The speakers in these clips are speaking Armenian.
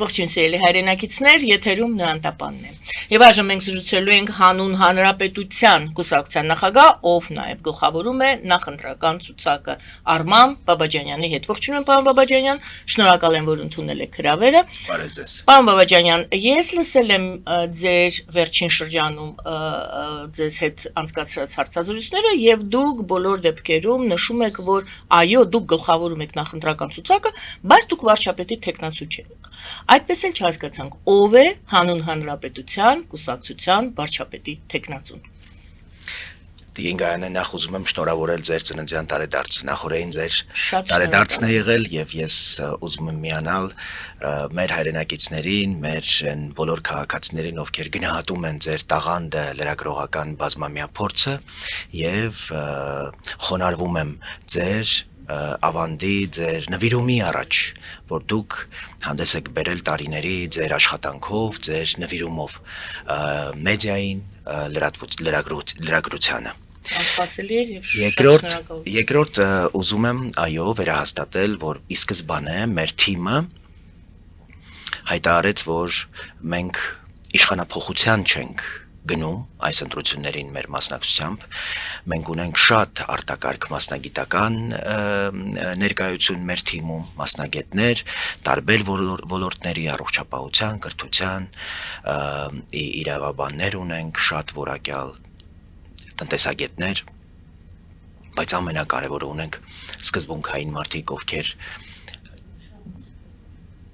Ողջույն սիրելի հայրենակիցներ, եթերում Նոյանտապանն է։ Եվ այժմ մենք զրուցելու ենք հանուն հանրապետության կուսակցության նախագահ, ով նաև գլխավորում է նախընտրական ցուցակը Արման Բաբաջանյանի հետ։ Ողջույն, պարոն Բաբաջանյան, շնորհակալ եմ, որ ընդունել եք հրավերը։ Բարև ձեզ։ Պարոն Բաբաջանյան, ես լսել եմ ձեր վերջին շրջանում ձեզ հետ անցկացրած հարցազրույցները եւ դուք բոլոր դեպքերում նշում եք, որ այո, դուք գլխավորում եք նախընտրական ցուցակը, բայց դուք վարչապետի թեկնածու չեք։ Այդպես էլ չհասկացանք, ով է հանուն հանրապետության կուսակցության վարչապետի թեկնածուն։ Տիկին Գայանե, նախ ուզում եմ շնորհավորել ձեր ծննդյան տարեդարձը, նախորդին ձեր Շատ տարեդարձն է եղել եւ ես ուզում եմ միանալ մեր հայրենակիցներին, մեր բոլոր քաղաքացիներին, ովքեր գնահատում են ձեր տաղանդը, լրագրողական բազմամյա փորձը եւ խոնարհվում եմ ձեր ավանդի, ձեր նվիրումի առաջ, որ դուք հանդես եք բերել տարիների ձեր աշխատանքով, ձեր նվիրումով մեդիային, լրագրությանը։ Անսպասելի էր եւ շատ շնորհակալ։ Երկրորդ ուզում եմ այո վերահաստատել, որ ի սկզբանե մեր թիմը հայտարարեց, որ մենք իշխանափոխության չենք գնում այս ընտրություններին մեր մասնակցությամբ, մենք ունենք շատ արտակարգ մասնագիտական ներկայություն մեր թիմում, մասնագետներ, տարբեր ոլորտների, առողջապահության, կրթության, իրավաբաններ ունենք, շատ որակյալ տնտեսագետներ, բայց ամենակարևորը ունենք սկզբունքային մարդիկ, ովքեր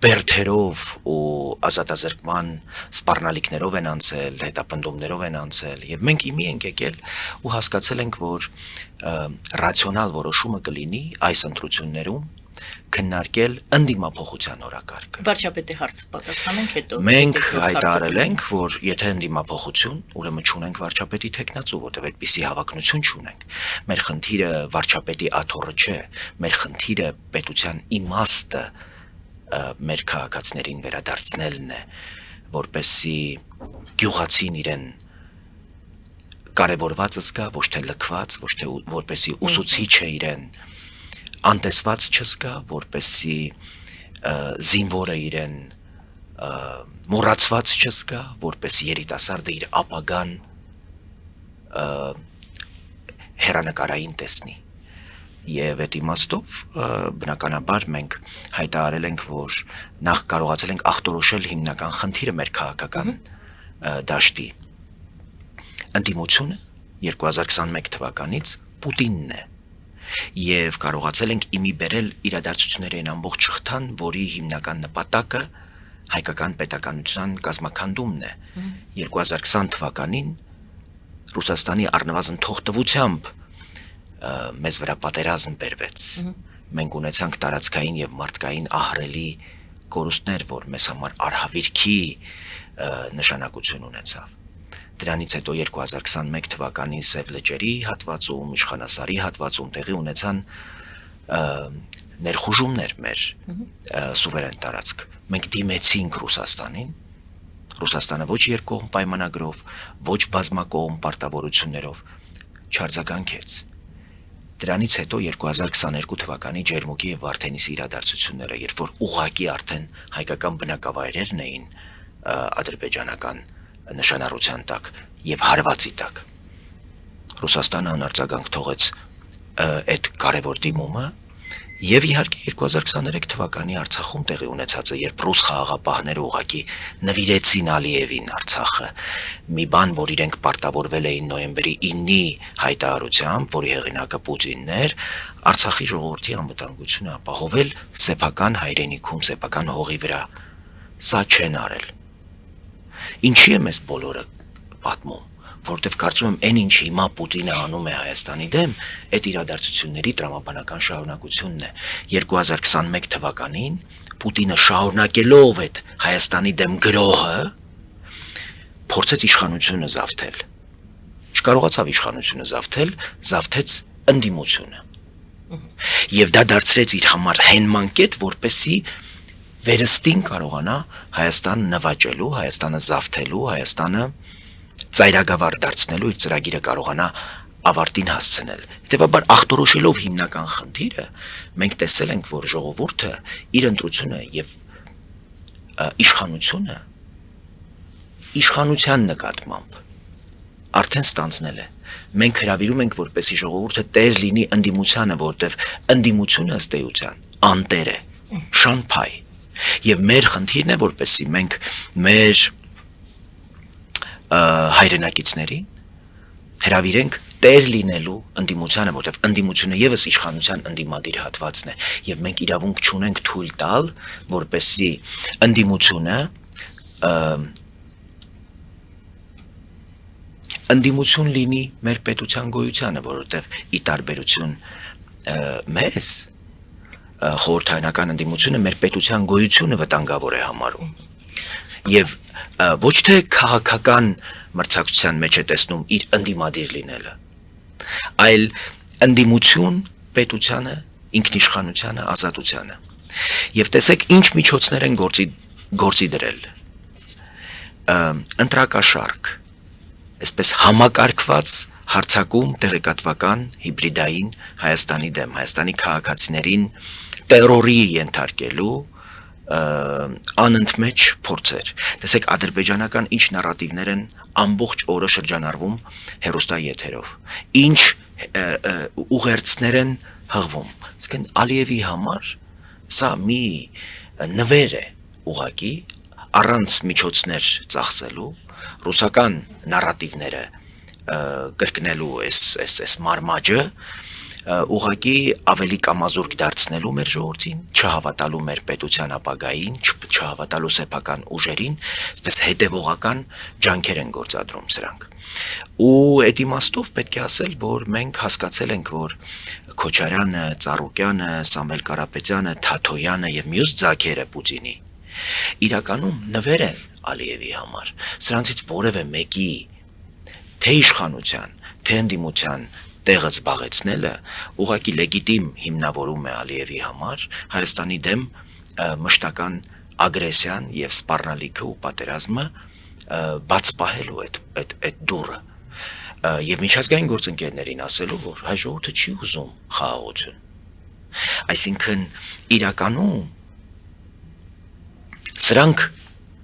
բերդերով ու ազատազրկման սպառնալիքներով են անցել, հետապնդումներով են անցել եւ մենք իմի ենք եկել ու հասկացել ենք, որ ռացիոնալ որոշումը կլինի այս ընտրություններում քննարկել ընդդիմափոխության օրակարգը։ Վարչապետի հարցը պատասխանենք հետո։ Մենք հայտարարել ենք, որ եթե ընդդիմափոխություն, ուրեմն չունենք վարչապետի թեկնածու, որտեղ այդպիսի հավակնություն չունենք։ Մեր խնդիրը վարչապետի աթոռը չէ, մեր խնդիրը պետության իմաստը մեր քաղաքացիներին վերադարձնելն է, որպեսզի գյուղացին իրեն կարևորված զգա, ոչ թե լքված, ոչ թե որպեսզի ուսուցիչը իրեն անտեսված չզգա, որպեսզի զինվորը իրեն մոռացված չզգա, որպեսզի երիտասարդը իր ապագան հեռանկարային տեսնի։ Եվ այդ իմաստով բնականաբար մենք հայտարարել ենք, որ նախ կարողացել ենք ախտորոշել հիմնական խնդիրը մեր քաղաքական դաշտի ընդդիմությունը 2021 թվականից Պուտինն է եւ կարողացել ենք իմի բերել իրադարձությունների այն ամբողջ շղթան, որի հիմնական նպատակը հայկական պետականության կազմաքանդումն է 2020 թվականին Ռուսաստանի առնվազն թողտվությամբ մեզ վրա պատերազմ բերվեց։ Մենք ունեցանք տարածքային եւ մարդկային ահռելի կորուստներ, որ մեզ համար արհավիրքի նշանակություն ունեցավ։ Դրանից հետո 2021 թվականի Սև լճերի հատվածում, Իշխանասարի հատվածում տեղի ունեցան ներխուժումներ մեր սուվերեն տարածք։ Մենք դիմեցինք Ռուսաստանին, Ռուսաստանը ոչ երկկողմ պայմանագրով, ոչ բազմակողմ պարտավորություններով չարձագանքեց։ Դրանից հետո 2022 թվականի Ջերմուկի եւ Վարդենիսի իրադարձությունները, երբ որ ուղղակի արդեն հայկական բնակավայրերն էին ադրբեջանական նշանառության տակ եւ հարվածի տակ։ Ռուսաստանը անարձագանք թողեց այդ կարևոր դիմումը եւ իհարկե 2023 թվականի Արցախում տեղի ունեցածը, երբ ռուս խաղաղապահները ուղղակի նվիրեցին Ալիևին Արցախը, մի բան, որ իրենք պարտավորվել էին նոյեմբերի 9-ի հայտարարությամբ, որի հեղինակը Պուտինն էր, Արցախի ժողովրդի անվտանգությունը ապահովել սեփական հայրենիքում, սեփական հողի վրա։ Սա չեն արել։ Ինչի է մեզ բոլորը պատմում, որտեվ կարծում եմ այն ինչ հիմա Պուտինը անում է Հայաստանի դեմ, այդ իրադարձությունների տրամաբանական շարունակությունն է։ 2021 թվականին Պուտինը շարունակելով այդ Հայաստանի դեմ գրոհը փորձեց իշխանությունը զավթել։ Չկարողացավ իշխանությունը զավթել, զավթեց ընդդիմությունը։ Եվ դա դարձրեց իր համար հենման կետ, որպեսզի վերստին կարողանա Հայաստան նվաճելու, Հայաստանը զավթելու, Հայաստանը ծայրագավառ դարձնելու իր ծրագիրը կարողանա ավարտին հասցնել։ Հետևաբար ախտորոշելով հիմնական խնդիրը, մենք տեսել ենք, որ ժողովուրդը իր ընտրությունը եւ իշխանությունը իշխանության նկատմամբ արդեն ստանձնել է։ Մենք հրավիրում ենք, որպեսզի ժողովուրդը տեր լինի ընդդիմությանը, որտեղ ընդդիմությունը ըստ էության անտեր է, շանփայ։ Եվ մեր խնդիրն է, որպեսզի մենք մեր հայրենակիցներին հրավիրենք տեր լինելու ընդդիմությանը, որտեղ ընդդիմությունը եւս իշխանության ընդդիմադիր հատվածն է, եւ մենք իրավունք չունենք թույլ տալ, որպեսզի ընդդիմություն լինի մեր պետության գոյությանը, որովհետև ի տարբերություն մեզ խորհրդարանական ընդդիմությունը մեր պետության գոյությունը վտանգավոր է համարում եւ ոչ թե քաղաքական մրցակցության մեջ է տեսնում իր ընդդիմադիր լինելը, այլ ընդդիմություն պետությանը, ինքնիշխանությանը, ազատությանը։ Եվ տեսեք ինչ միջոցներ են գործի դրել։ Ընտրակաշարք, այսպես համակարգված հարցակում տեղեկատվական հիբրիդային Հայաստանի դեմ, Հայաստանի քաղաքացիներին տերորի ենթարկելու անընդմեջ փորձեր։ Տեսեք ադրբեջանական ինչ նարատիվներ են ամբողջ օրը շրջանառվում հեռուստաեթերով։ Ինչ ուղերձներ են հղվում։ Իսկ Ալիևի համար սա մի նվեր է ուղակի առանց միջոցներ ծախսելու ռուսական նարատիվները կրկնելու այս մարմաճը ուղղակի ավելի կամազուրկ դարձնելու մեր ժողովրդին, չհավատալու մեր պետության ապագային, չհավատալու սեփական ուժերին, այսպես հետևողական ջանքեր են գործադրում սրանք։ Ու այդ իմաստով պետք է ասել, որ մենք հասկացել ենք, որ Քոչարյանը, Ծառուկյանը, Սամվել Կարապետյանը, Թաթոյանը եւ մյուս ձագերը Պուտինի իրականում նվեր են Ալիևի համար։ Սրանցից որևէ մեկի թե իշխանության, թե ընդդիմության տեղը զբաղեցնելը ուղղակի լեգիտիմ հիմնավորում է Ալիևի համար Հայաստանի դեմ մշտական ագրեսիան եւ սպառնալիքը ու պատերազմը բաց պահելու այդ դուռը եւ միջազգային գործընկերներին ասելու, որ հայ ժողովուրդը չի ուզում խաղաղություն։ Այսինքն իրականում սրանք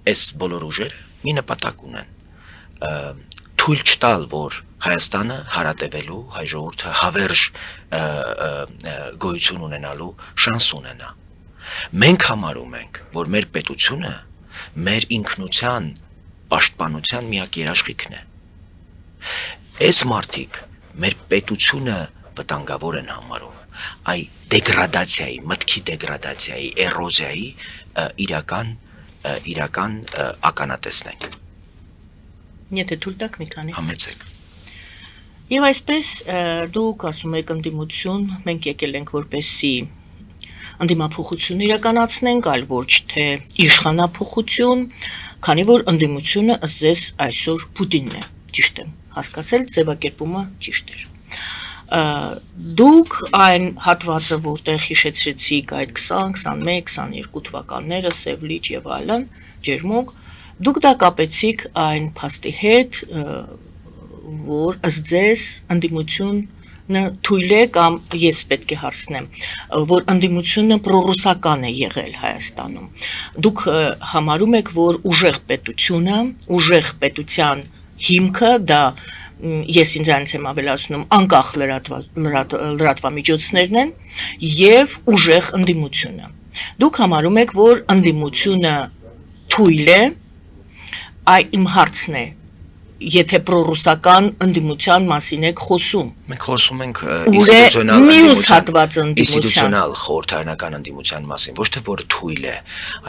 այս բոլոր ուժերը մի նպատակ ունեն թույլ չտալ, որ Հայաստանը հարատևելու, հայ ժողովուրդը հավերժ գոյություն ունենալու շանս ունենա։ Մենք համարում ենք, որ մեր պետությունը մեր ինքնության պաշտպանության միակ երաշխիքն է։ Այս մարդիկ մեր պետությունը վտանգավոր են համարում, այ դեգրադացիայի, մտքի դեգրադացիայի, էրոզիայի իրական ականատեսն ենք։ Եթե թույլ տաք մի քանի։ Համեցեք։ Եվ այսպես դուք ասում եք ընդդիմություն, մենք եկել ենք որպեսզի ընդդիմափոխություն իրականացնենք, այլ ոչ թե իշխանափոխություն, քանի որ ընդդիմությունը ըստ ձեզ այսօր Պուտինն է, ճիշտ եմ հասկացել, ձևակերպումը ճիշտ էր։ Դուք այն հատվածը, որտեղ հիշեցրեցիք այդ 20, 21, 22 թվականները, Սևլիչ եւ այլն, ջերմուկ, դուք դա կապեցիք այն փաստի հետ, որ ըստ ձեզ ընդդիմությունը թույլ է կամ ես պետք է հարցնեմ, որ ընդդիմությունը պրոռուսական է եղել Հայաստանում։ Դուք համարում եք, որ ուժեղ պետության հիմքը դա ես ինձանից եմ ավելացնում անկախ լրատվամիջոցներն են եւ ուժեղ ընդդիմությունը։ Դուք համարում եք, որ ընդդիմությունը թույլ է, այ իմ հարցն է, եթե պրոռուսական ընդդիմության մասին եք խոսում։ Մենք խոսում ենք ինստիտուցիոնալ խորհրդարանական ընդդիմության մասին, ոչ թե որ թույլ է,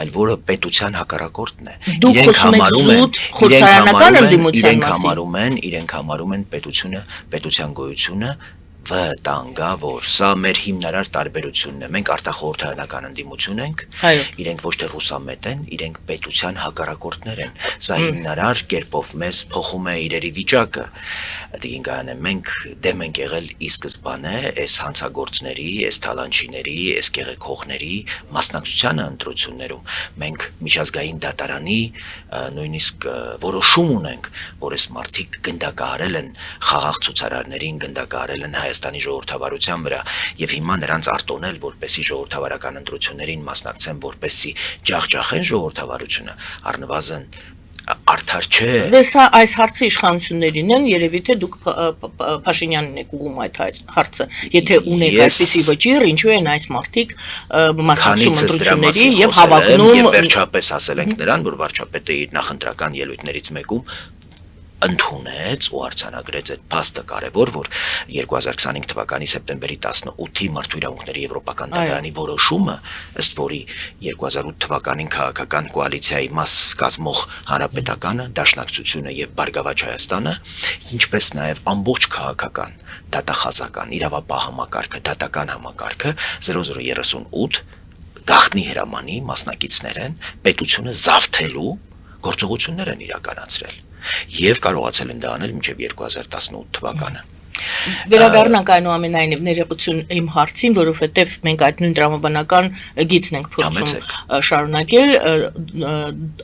այլ որը պետության հակառակորդն է։ Դուք խոսում եք զուտ խորհրդարանական ընդդիմության մասին։ Իրենք համարում են պետության գոյությունը վտանգավոր։ Սա մեր հիմնարար տարբերությունն է։ Մենք արտախորհրդարանական ընդդիմություն ենք, իրենք ոչ թե ռուսամետ են, իրենք պետության հակառակորդներ են։ Սա հիմնարար կերպով մեզ փոխում է իրերի վիճակը։ Դինգանը մենք դեմ ենք եղել ի սկզբանե այս հանցագործների, այս թալանչիների, այս կեղեքողների մասնակցությանը ընտրություններում։ Մենք միջազգային դատարանի նույնիսկ որոշում ունենք, որ այս մարդիկ գնդակահարել են խաղաղ ցուցարարներին, գնդակահարել են հայ Հայաստանի ժողովրդավարության վրա եւ հիմա նրանց արտոնել, որպեսի ժողովրդավարական ընտրություններին մասնակցեն, որպեսի ջախջախեն ժողովրդավարությունը, առնվազն արդար չէ։ Դե սա այս հարցը իշխանություններին են, երևի թե դուք Փաշինյանին եք ուղում այդ հարցը, եթե ունեք այսպիսի վճիռ, ինչու են այս մարդիկ մասնակցում ընտրությունների եւ հավակնում եւ վերջապես ասել ենք նրան, որ վարչապետը իր նախընտրական ելույթներից մեկում ընդունեց ու արձանագրեց այդ փաստը կարևոր, որ 2025 թվականի սեպտեմբերի 18-ի մարդու իրավունքների եվրոպական դատարանի որոշումը, ըստ որի 2008 թվականին քաղաքական կոալիցիայի մաս կազմող Հանրապետականը, Դաշնակցությունը եւ Բարգավաճ Հայաստանը, ինչպես նաեւ ամբողջ քաղաքական, դատախազական, իրավապահ համակարգը, դատական համակարգը 0038 գաղտնի հրամանի մասնակիցներ են, պետությունը զավթելու գործողություններ են իրականացրել եւ կարողացել են դա անել մինչեւ 2018 թվականը։ Վերադառնանք այնուամենայնիվ ներողություն իմ հարցին, որովհետև մենք այդ նույն տրամաբանական գիծն ենք փորձում շարունակել,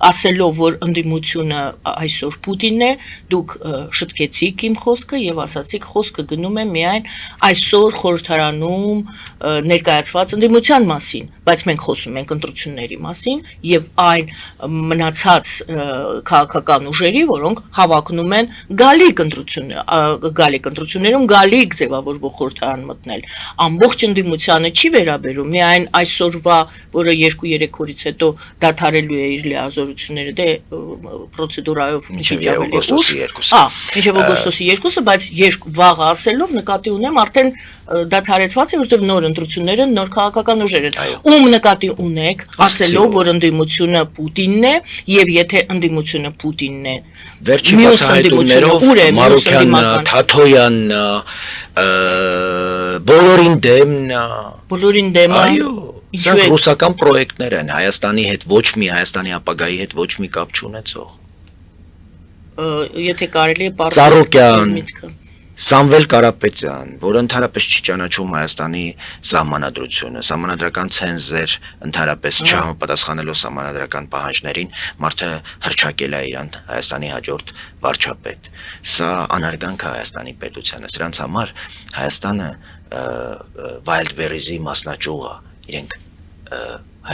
ասելով, որ ընդդիմությունը այսօր Պուտինն է, դուք շտկեցիք իմ խոսքը եւ ասացիք խոսքը գնում է միայն այսօր խորհրդարանում ներկայացված ընդդիմության մասին, բայց մենք խոսում ենք ընտրությունների մասին եւ այն մնացած քաղաքական ուժերի, որոնք հավակնում են գալիք ընտրություններում գալիք ձևավորվող խորհրդարան մտնել։ Ամբողջ ընդդիմությանը չի վերաբերում, միայն այսօրվա, որը 2-3 օրից հետո դադարելու է իր լիազորությունները, դե պրոցեդուրայով մինչև օգոստոսի 2-ը։ Մինչև օգոստոսի 2-ը, բայց վաղը ասելով նկատի ունեմ արդեն դադարեցված է, որովհետև նոր ընտրություններ են, նոր քաղաքական ուժեր են։ Ում նկատի ունեք, ասելով, որ ընդդիմությունը Պուտինն է, եւ եթե ընդդիմությունը Պուտինն է, վերջի բացահայտումներով Մարուկյան, Թաթոյան, բոլորին դեմ, այո, սա ռուսական պրոյեկտներ են, Հայաստանի հետ ոչ մի, Հայաստանի ապագայի հետ ոչ մի կապ չունեցող։ Եթե կարելի է Ծառուկյան, Սամվել Կարապետյան, որը ընդհանրապես չի ճանաչում Հայաստանի սահմանադրությունը, սահմանադրական ցենզեր ընդհանրապես չհամապատասխանելով սահմանադրական պահանջներին, մարդը հռչակել է իրան Հայաստանի հաջորդ վարչապետ։ Սա անարգանք է Հայաստանի պետությանը, սրանց համար Հայաստանը Wildberries-ի մասնաճյուղ է, իրենք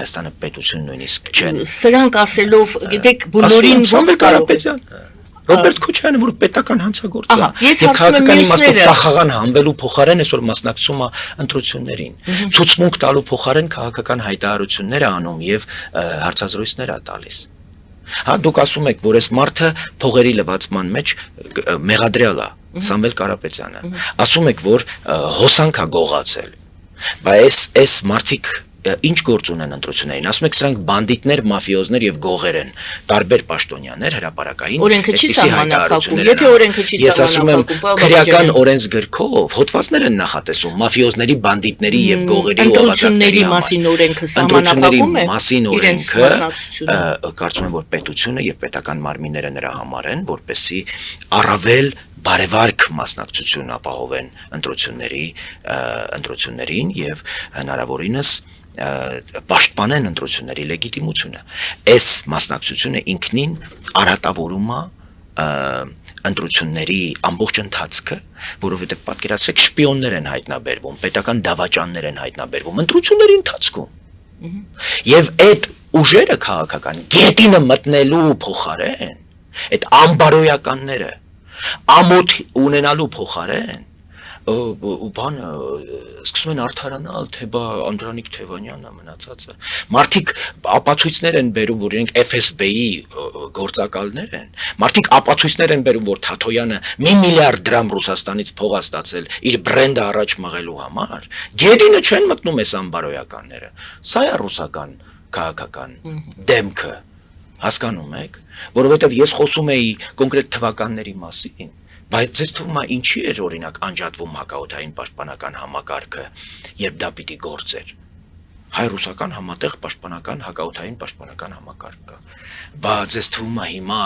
Հայաստանը պետություն նույնիսկ չեն։ Սրանք ասելով, գիտեք, բոլորին ոնց Կարապետյան Ռոբերտ Քոչարյանը, որ պետական հանցագործ է, եւ քաղաքական իմաստով փախաղան համբելու փոխարեն այսօր մասնակցում է ընտրություններին, ցուցմունք տալու փոխարեն քաղաքական հայտարարություններ է անում եւ հարցազրույցներ է տալիս։ Հա դուք ասում եք, որ այս մարդը փողերի լվացման մեջ մեղադրյալ է, Սամվել Կարապետյանը։ Ասում եք, որ հոսանք է գողացել։ Բայց այս մարդիկ ինչ գործ ունեն ընտրություններին, ասում եք սրանք բանդիտներ, մաֆիոզներ եւ գողեր են, տարբեր պաշտոնյաներ, հրապարակային, օրենքը չի սահմանափակում, եթե օրենքը չի ես ասում եմ, քրեական օրենսգրքով հոդվածներ են նախատեսում մաֆիոզների, բանդիտների եւ գողերի ընտրությունների մասին օրենքը սահմանափակում է, մասին օրենքը կարծում եմ, որ պետությունը եւ պետական մարմինները նրա համար են, որպեսզի առավել բարևարք մասնակցություն ապահովեն ընտրություններին եւ հնարավորինս պաշտպանեն ընտրությունների լեգիտիմությունը։ Այս մասնակցությունը ինքնին արատավորում է ընտրությունների ամբողջ ընթացքը, որովհետեւ պատկերացրեք շպիոններ են հայտնաբերվում, պետական դավաճաններ են հայտնաբերվում ընտրությունների ընթացքում։ Եվ այդ ուժերը քաղաքական գետինը մտնելու փոխարեն, այդ ամբարոյականները ամոթ ունենալու փոխարեն բանը սկսում են արդարանալ, թե բա Անդրանիկ Թևանյանը մնացածը։ Մարդիկ ապացույցներ են բերում, որ իրենք FSB-ի գործակալներ են։ Մարդիկ ապացույցներ են բերում, որ Թաթոյանը 1 միլիարդ դրամ Ռուսաստանից փող է ստացել իր բրենդը առաջ մղելու համար։ Գերինը չեն մտնում այս ամբարոյականները։ Սա է ռուսական քաղաքական դեմքը։ Հասկանում եք, որովհետև ես խոսում էի կոնկրետ թվականների մասին, բայց ձեզ թվում է ինչի էր օրինակ անջատվում հակաօդային պաշտպանական համակարգը, երբ դա պիտի գործեր։ Հայ-ռուսական համատեղ պաշտպանական հակաօդային պաշտպանական համակարգ կա։ Բայց ձեզ թվում է հիմա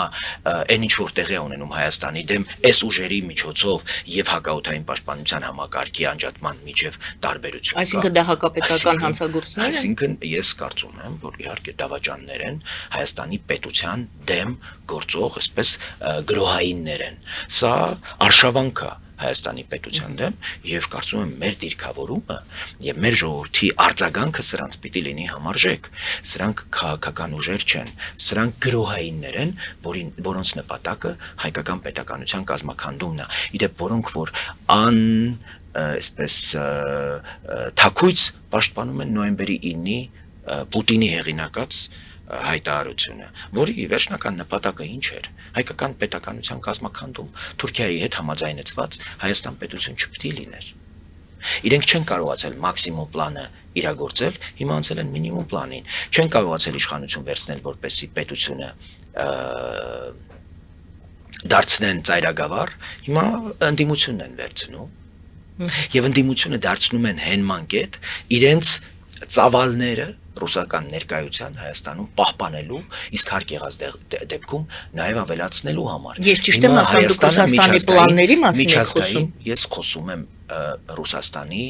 այն ինչ որ տեղի ունենում Հայաստանի դեմ այս ուժերի միջոցով եւ հակաօդային պաշտպանության համակարգի անջատման միջև տարբերություն կա։ Այսինքն դա հակապետական հանցագործներ են։ Այսինքն ես կարծում եմ, որ իհարկե դավաճաններ են, Հայաստանի պետության դեմ գործող, այսպես գրոհայիններ են։ Սա արշավանք է Հայաստանի պետության դեմ եւ կարծում եմ մեր դիրքավորումը եւ մեր ժողովրդի արձագանքը սրանց պիտի լինի համարժեք սրանք քաղաքական ուժեր չեն սրանք գրոհայիններ են որոնց նպատակը հայկական պետականության կազմաքանդումն է իդեպ որոնք որ այսպես թակույց պաշտպանում են նոյեմբերի 9-ի Պուտինի հեղինակած հայտարարությունը, որի վերջնական նպատակը ինչ էր, հայկական պետականության կազմաքանդում, Թուրքիայի հետ համաձայնեցված Հայաստան պետություն չպիտի լիներ։ Իրենք չեն կարողացել մաքսիմում պլանը իրագործել, հիմա անցել են մինիմում պլանին, չեն կարողացել իշխանություն վերցնել, որպեսզի պետությունը դարձնեն ծայրագավառ, հիմա ընդդիմությունն են վերցնում, եւ ընդդիմությունը դարձնում են հենման կետ իրենց ծավալները ռուսական ներկայության Հայաստանում պահպանելու, իսկ հարկ եղած դեպքում նաև ավելացնելու համար։ Ես ճիշտ եմ ասում, Ռուսաստանի պլանների մասին եք խոսում։ Ես խոսում եմ Ռուսաստանի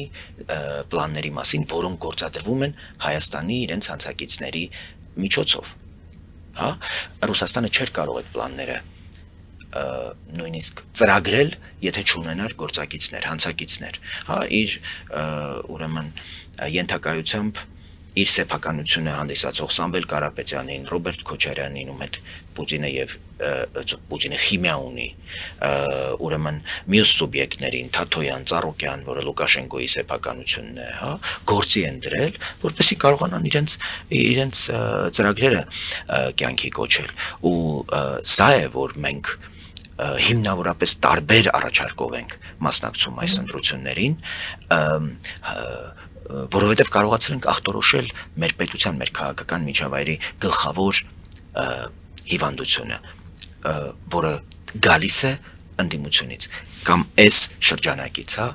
պլանների մասին, որոնք գործադրվում են Հայաստանի իրենց հանցակիցների միջոցով։ Հա, Ռուսաստանը չէր կարող այդ պլանները նույնիսկ ծրագրել, եթե չունենար գործակիցներ, հանցակիցներ։ Հա, իր ուրեմն ենթակայությամբ իր սեփականությունը հանդիսացող Սամվել Կարապետյանին, Ռոբերտ Քոչարյանին, ում հետ Պուտինը եւ Պուտինը խիմիա ունի, ուրեմն մյուս սուբյեկտներին, Թաթոյան, Ծառոկյան, որը Լուկաշենկոյի սեփականությունն է, հա, գործի են դրել, որպեսզի կարողանան իրենց ծրագրերը կյանքի կոչել։ Ու սա է, որ մենք հիմնավորապես տարբեր առաջարկով ենք մասնակցում այս ընտրություններին, որովհետև կարողացել ենք ախտորոշել մեր պետության, մեր քաղաքական միջավայրի գլխավոր հիվանդությունը, որը գալիս է ընդդիմությունից կամ այս շրջանակից, հա,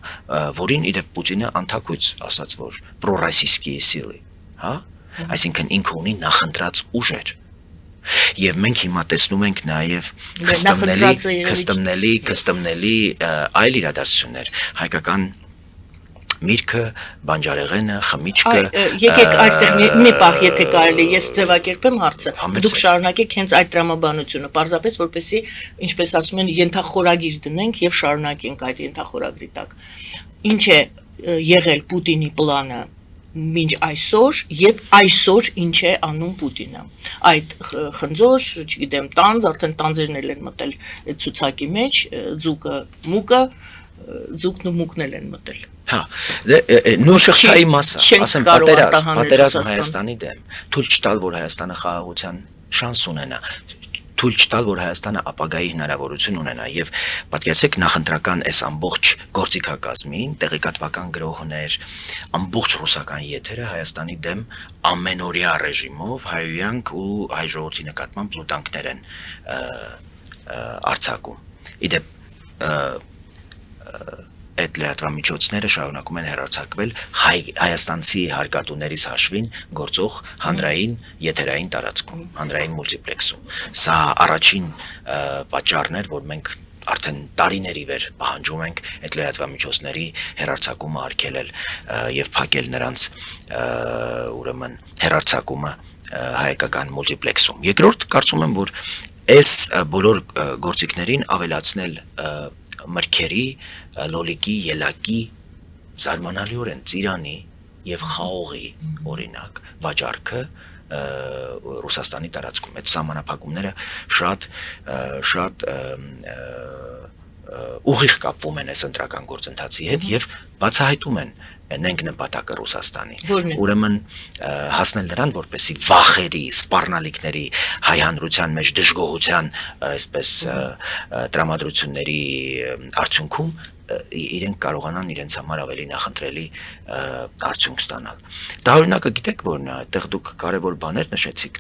որին իդեպ Պուտինը անթակույց ասաց, որ պրոռոսիյսկի սիլի, հա, այսինքն ինքը ունի նախընտրած ուժեր։ Եվ մենք հիմա տեսնում ենք նաև քստմնելի այլ իրադարձություններ, հայկական միրգը, բանջարեղենը, խմիչքը։ Եկեք այստեղ մի պահ, եթե կարելի, ես ձևակերպեմ հարցը։ Դուք շարունակեք հենց այդ տրամաբանությունը, պարզապես որպեսզի, ինչպես ասում են, ենթախորագիր դնենք եւ շարունակենք այդ ենթախորագրի տակ։ Ինչ է եղել Պուտինի պլանը մինչ այսօր եւ այսօր ինչ է անում Պուտինը։ Այդ խնձոր, չգիտեմ, տանձ, արդեն տանձերն են մտել այդ ցուցակի մեջ, ձուկն ու մուկն են մտել։ Հա, նոր շղթայի մասը, ասեմ, պատերազմ Հայաստանի դեմ, թույլ չտալ, որ Հայաստանը խաղաղության շանս ունենա, թույլ չտալ, որ Հայաստանը ապագայի հնարավորություն ունենա եւ պատկերացեք նախընտրական այս ամբողջ գործիքակազմին, տեղեկատվական գրոհներ, ամբողջ ռուսական եթերը Հայաստանի դեմ ամենօրյա ռեժիմով հայոյանք ու հայ ժողովրդի նկատմամբ լուտանքներ են արձակում։ Իդեպ այդ լրատվամիջոցները շարունակում են հեռարձակվել հայաստանցի հարկատուներից հաշվին գործող հանրային եթերային տարածքում, հանրային մուլտիպլեքսում։ Սա առաջին պատճառն էր, որ մենք արդեն տարիների վեր պահանջում ենք այդ լրատվամիջոցների հեռարձակումը արգելել եւ փակել նրանց ուրեմն հեռարձակումը հայկական մուլտիպլեքսում։ Երկրորդ, կարծում եմ, որ այս բոլոր գործիքներին ավելացնել մրգերի, լոլիկի, ելակի, զարմանալիորեն ծիրանի եւ խաղողի օրինակ վաճառքը Ռուսաստանի տարածքում այդ սահմանափակումները շատ ուղիղ կապվում են այս ընտրական գործընթացի հետ եւ բացահայտում են նենք նպատակը Ռուսաստանի։ Ուրեմն հասնել նրան, որպեսզի վախերի, սպառնալիքների, հայ հանրության մեջ դժգոհության, այսպես տրամադրությունների արդյունքում իրենք կարողանան իրենց համար ավելի նախընտրելի արդյունք ստանալ։ Դա օրինակը գիտեք որն է, այդտեղ դուք կարևոր բաներ նշեցիք,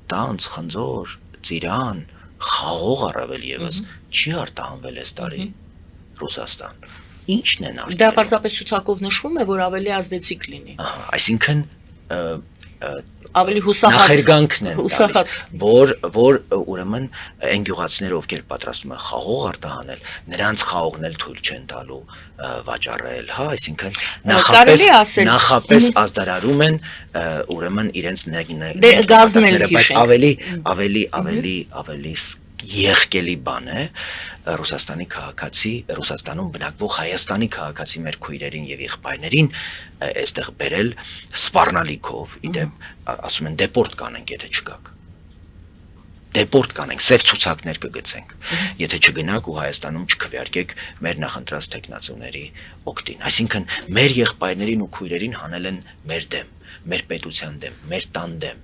տանձ, խնձոր, ծիրան, խաղող առավել եւս չի արտահանվել այս տարի Ռուսաստան։ Ինչն են արտահանել։ Դա պարզապես ցուցակով նշվում է, որ ավելի ազդեցիկ լինի։ Այսինքն ավելի հուսահատ նախերգանքն են տալիս, որ ուրեմն այն գյուղացիները, ովքեր պատրաստվում են խաղող արտահանել, նրանց խաղողն էլ թույլ չեն տալու վաճառել, հա, այսինքն նախապես ազդարարում են ուրեմն իրենց գազնել, բայց ավելի եղկելի բան է Ռուսաստանի քաղաքացի, Ռուսաստանում բնակվող Հայաստանի քաղաքացի մեր քույրերին եւ եղբայրներին այստեղ բերել սպառնալիքով, իդեպ ասում են դեպորտ կանենք, եթե չգաք։ Դեպորտ կանենք, սև ցուցակներ կգցենք, եթե չգնաք ու Հայաստանում չքվեարկեք մեր նախընտրած տեխնացուների օգտին։ Այսինքն մեր եղբայրներին ու քույրերին հանել են մեր դեմ, մեր պետության դեմ, մեր տան դեմ։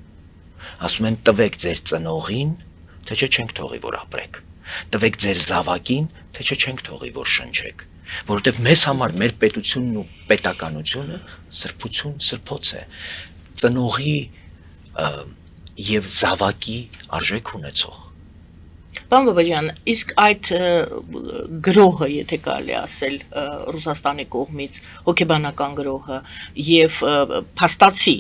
Ասում են տվեք ձեր ծնողին, թե չէ չենք թողի որ ապրեք։ Տվեք ձեր զավակին, թե չէ չենք թողի որ շնչեք, որովհետև մեզ համար մեր պետությունն ու պետականությունը սրբություն, սրբոց է, ծնողի եւ զավակի արժեք ունեցող։ Պարոն Բաբաջան, իսկ այդ գրոհը, եթե կարելի ասել, Ռուսաստանի կողմից հոգեբանական գրոհը եւ փաստացի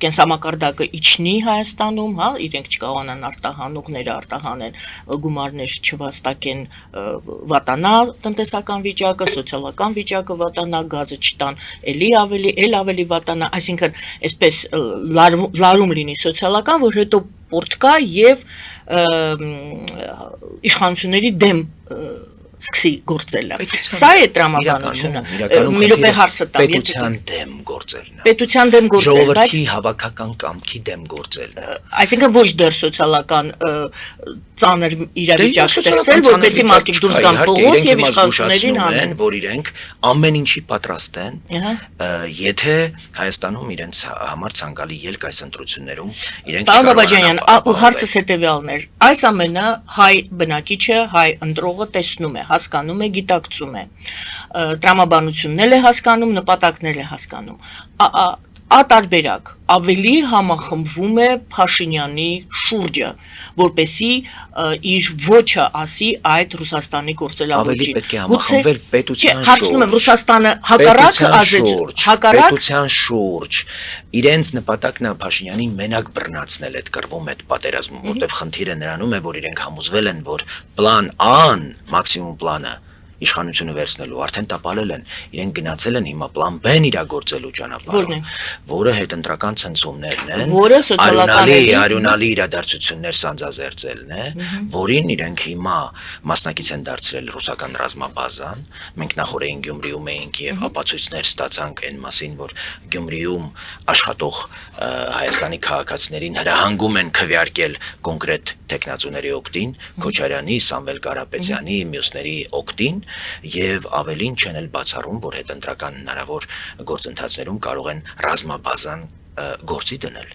կենսամակարդակը իջնի Հայաստանում, հա, իրենք չկարողանան արտահանողները արտահանեն, գումարներ չվաստակեն, վատանա տնտեսական վիճակը, սոցիալական վիճակը վատանա, գազը չտան, էլ ավելի վատանա, այսինքն այսպես լարում լինի սոցիալական, որ հետո պորտ կա եւ իշխանությունների դեմ սկսի գործելը։ Սա է տրամաբանությունը։ Մի րոպե հարցը տամ, պետության դեմ գործելն է։ Պետության դեմ գործելը, ժողովրդի հավաքական կամքի դեմ գործելն է։ Այսինքն ոչ դեռ սոցիալական ծանր իրավիճակ ստեղծել, որպեսզի մարդիկ դուրս գան փողոց եւ իշխանություններին հանեն, որ իրենք ամեն ինչի պատրաստ են, եթե Հայաստանում իրենց համար ցանկալի ելք այս ընտրություններում իրենք Պարոն Բաբաջանյան, հարցս հետեւյալն էր։ Այս ամենը հայ բնակիչը, հայ ընտրողը տեսնում է, հասկանում է, գիտակցում է, տրամաբանությունն էլ է հասկանում, նպատակներ է հասկանում, ատարբերակ ավելի համախմբվում է Փաշինյանի շուրջը, որպեսի իր ոչը ասի այդ Ռուսաստանի գործելավոճին։ Ավելի պետք է համախմբվել պետության շուրջ։ Հարցնում եմ, Ռուսաստանը հակառակ ազդեցություն, հակառակ պետության շուրջ։ Իրենց նպատակն է Փաշինյանին մենակ բռնացնել այդ կռվում այդ պատերազմում, որտեղ խնդիրը նրանում է, որ իրենք համոզվել են, որ պլան A-ն, մաքսիմում պլանը իշխանությունը վերցնելու արդեն տապալել են, իրենք գնացել են հիմա պլան B-ն իրագործելու ճանապարհով, որը հետընտրական ցնցումներն են, որը սոցիալական արյունալի իրադարձություններ սանձազերծելն է, որին իրենք հիմա մասնակից են դարձրել ռուսական ռազմաբազան, մենք նախորդին Գյումրիում էինք եւ ապացույցներ ստացանք այն մասին, որ Գյումրիում աշխատող Հայաստանի քաղաքացիներին հրահանգում են քվեարկել կոնկրետ տեխնացուների օգտին, Քոչարյանի, Սամվել Կարապետյանի, մյուսների օգտին եւ ավելին չեն էլ բացառում, որ հետընտրական հնարավոր գործընթացներում կարող են ռազմաբազան գործի դնել։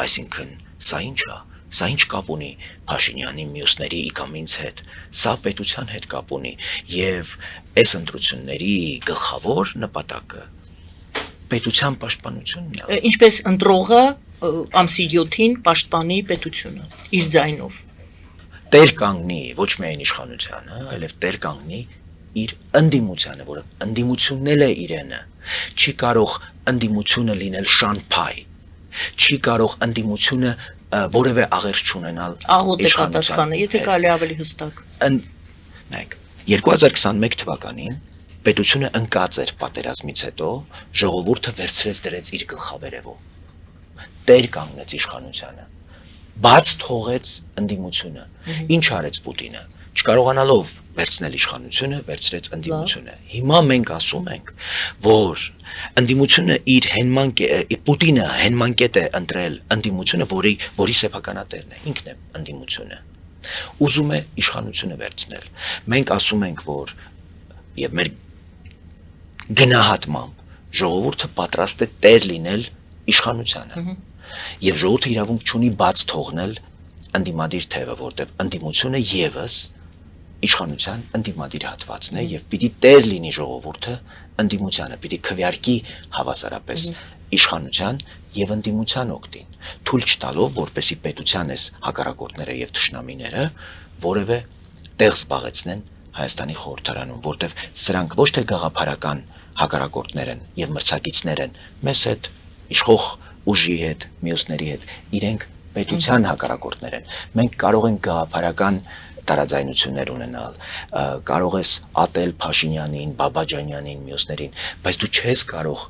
Այսինքն, սա ինչ է, սա ինչ կապ ունի Փաշինյանի մյուսների իկամինց հետ, սա պետության հետ կապ ունի եւ այս ընտրությունների գլխավոր նպատակը պետության պաշտպանությունն է։ Ինչպես ընտրողը ամսի 7-ին պաշտպանի պետությունը իր ձայնով։ Տեր կանգնի ոչ միայն իշխանությանը, այլև տեր կանգնի իր ընդդիմությանը, որը ընդդիմությունն էլ է իրենը, չի կարող ընդդիմությունը լինել շանփայ, չի կարող ընդդիմությունը որևէ աղերս չունենալ աղոտ է պատասխանը, եթե կարելի ավելի հստակ։ Նայեք, 2021 թվականին պետությունը ընկած էր պատերազմից հետո, ժողովուրդը վերցրեց դրեց իր գլխավերևում, տեր կանգնեց իշխանությանը, բաց թողեց ընդդիմությունը, ինչ արեց Պուտինը, չկարողանալով վերցնել իշխանությունը, վերցրեց ընդդիմությունը։ Հիմա մենք ասում ենք, որ ընդդիմությունը իր Պուտինը հենմանկետ է ընտրել ընդդիմությունը, որի սեփականատերն է, ինքն է ընդդիմությունը։ Ուզում է իշխանությունը վերցնել։ Մենք ասում ենք, որ եւ մեր գնահատմամբ ժողովուրդը պատրաստ է տեր լինել իշխանությանը։ Եվ ժողովուրդը իրավունք չունի բաց թողնել ընդդիմադիր թևը, որտեղ ընդդիմությունը եւս իշխանության ընդդիմադիր հատվածն է եւ պիտի տեր լինի ժողովուրդը ընդդիմությանը, պիտի քվեարկի հավասարապես իշխանության եւ ընդդիմության օգտին, թույլ չտալով, որպեսի պետության այս հակառակորդները եւ թշնամիները որևէ տեղ զբաղեցնեն Հայաստանի խորհրդարանում, որտեղ սրանք ոչ թե գաղափարական հակառակորդներ են եւ մրցակիցներ են մեզ հետ, իշխող ուժի հետ, մյուսների հետ, իրենք պետության հակառակորդներ են։ Մենք կարող ենք գաղափարական տարաձայնություններ ունենալ, կարող ես ատել Փաշինյանին, Բաբաջանյանին, մյուսներին, բայց դու չես կարող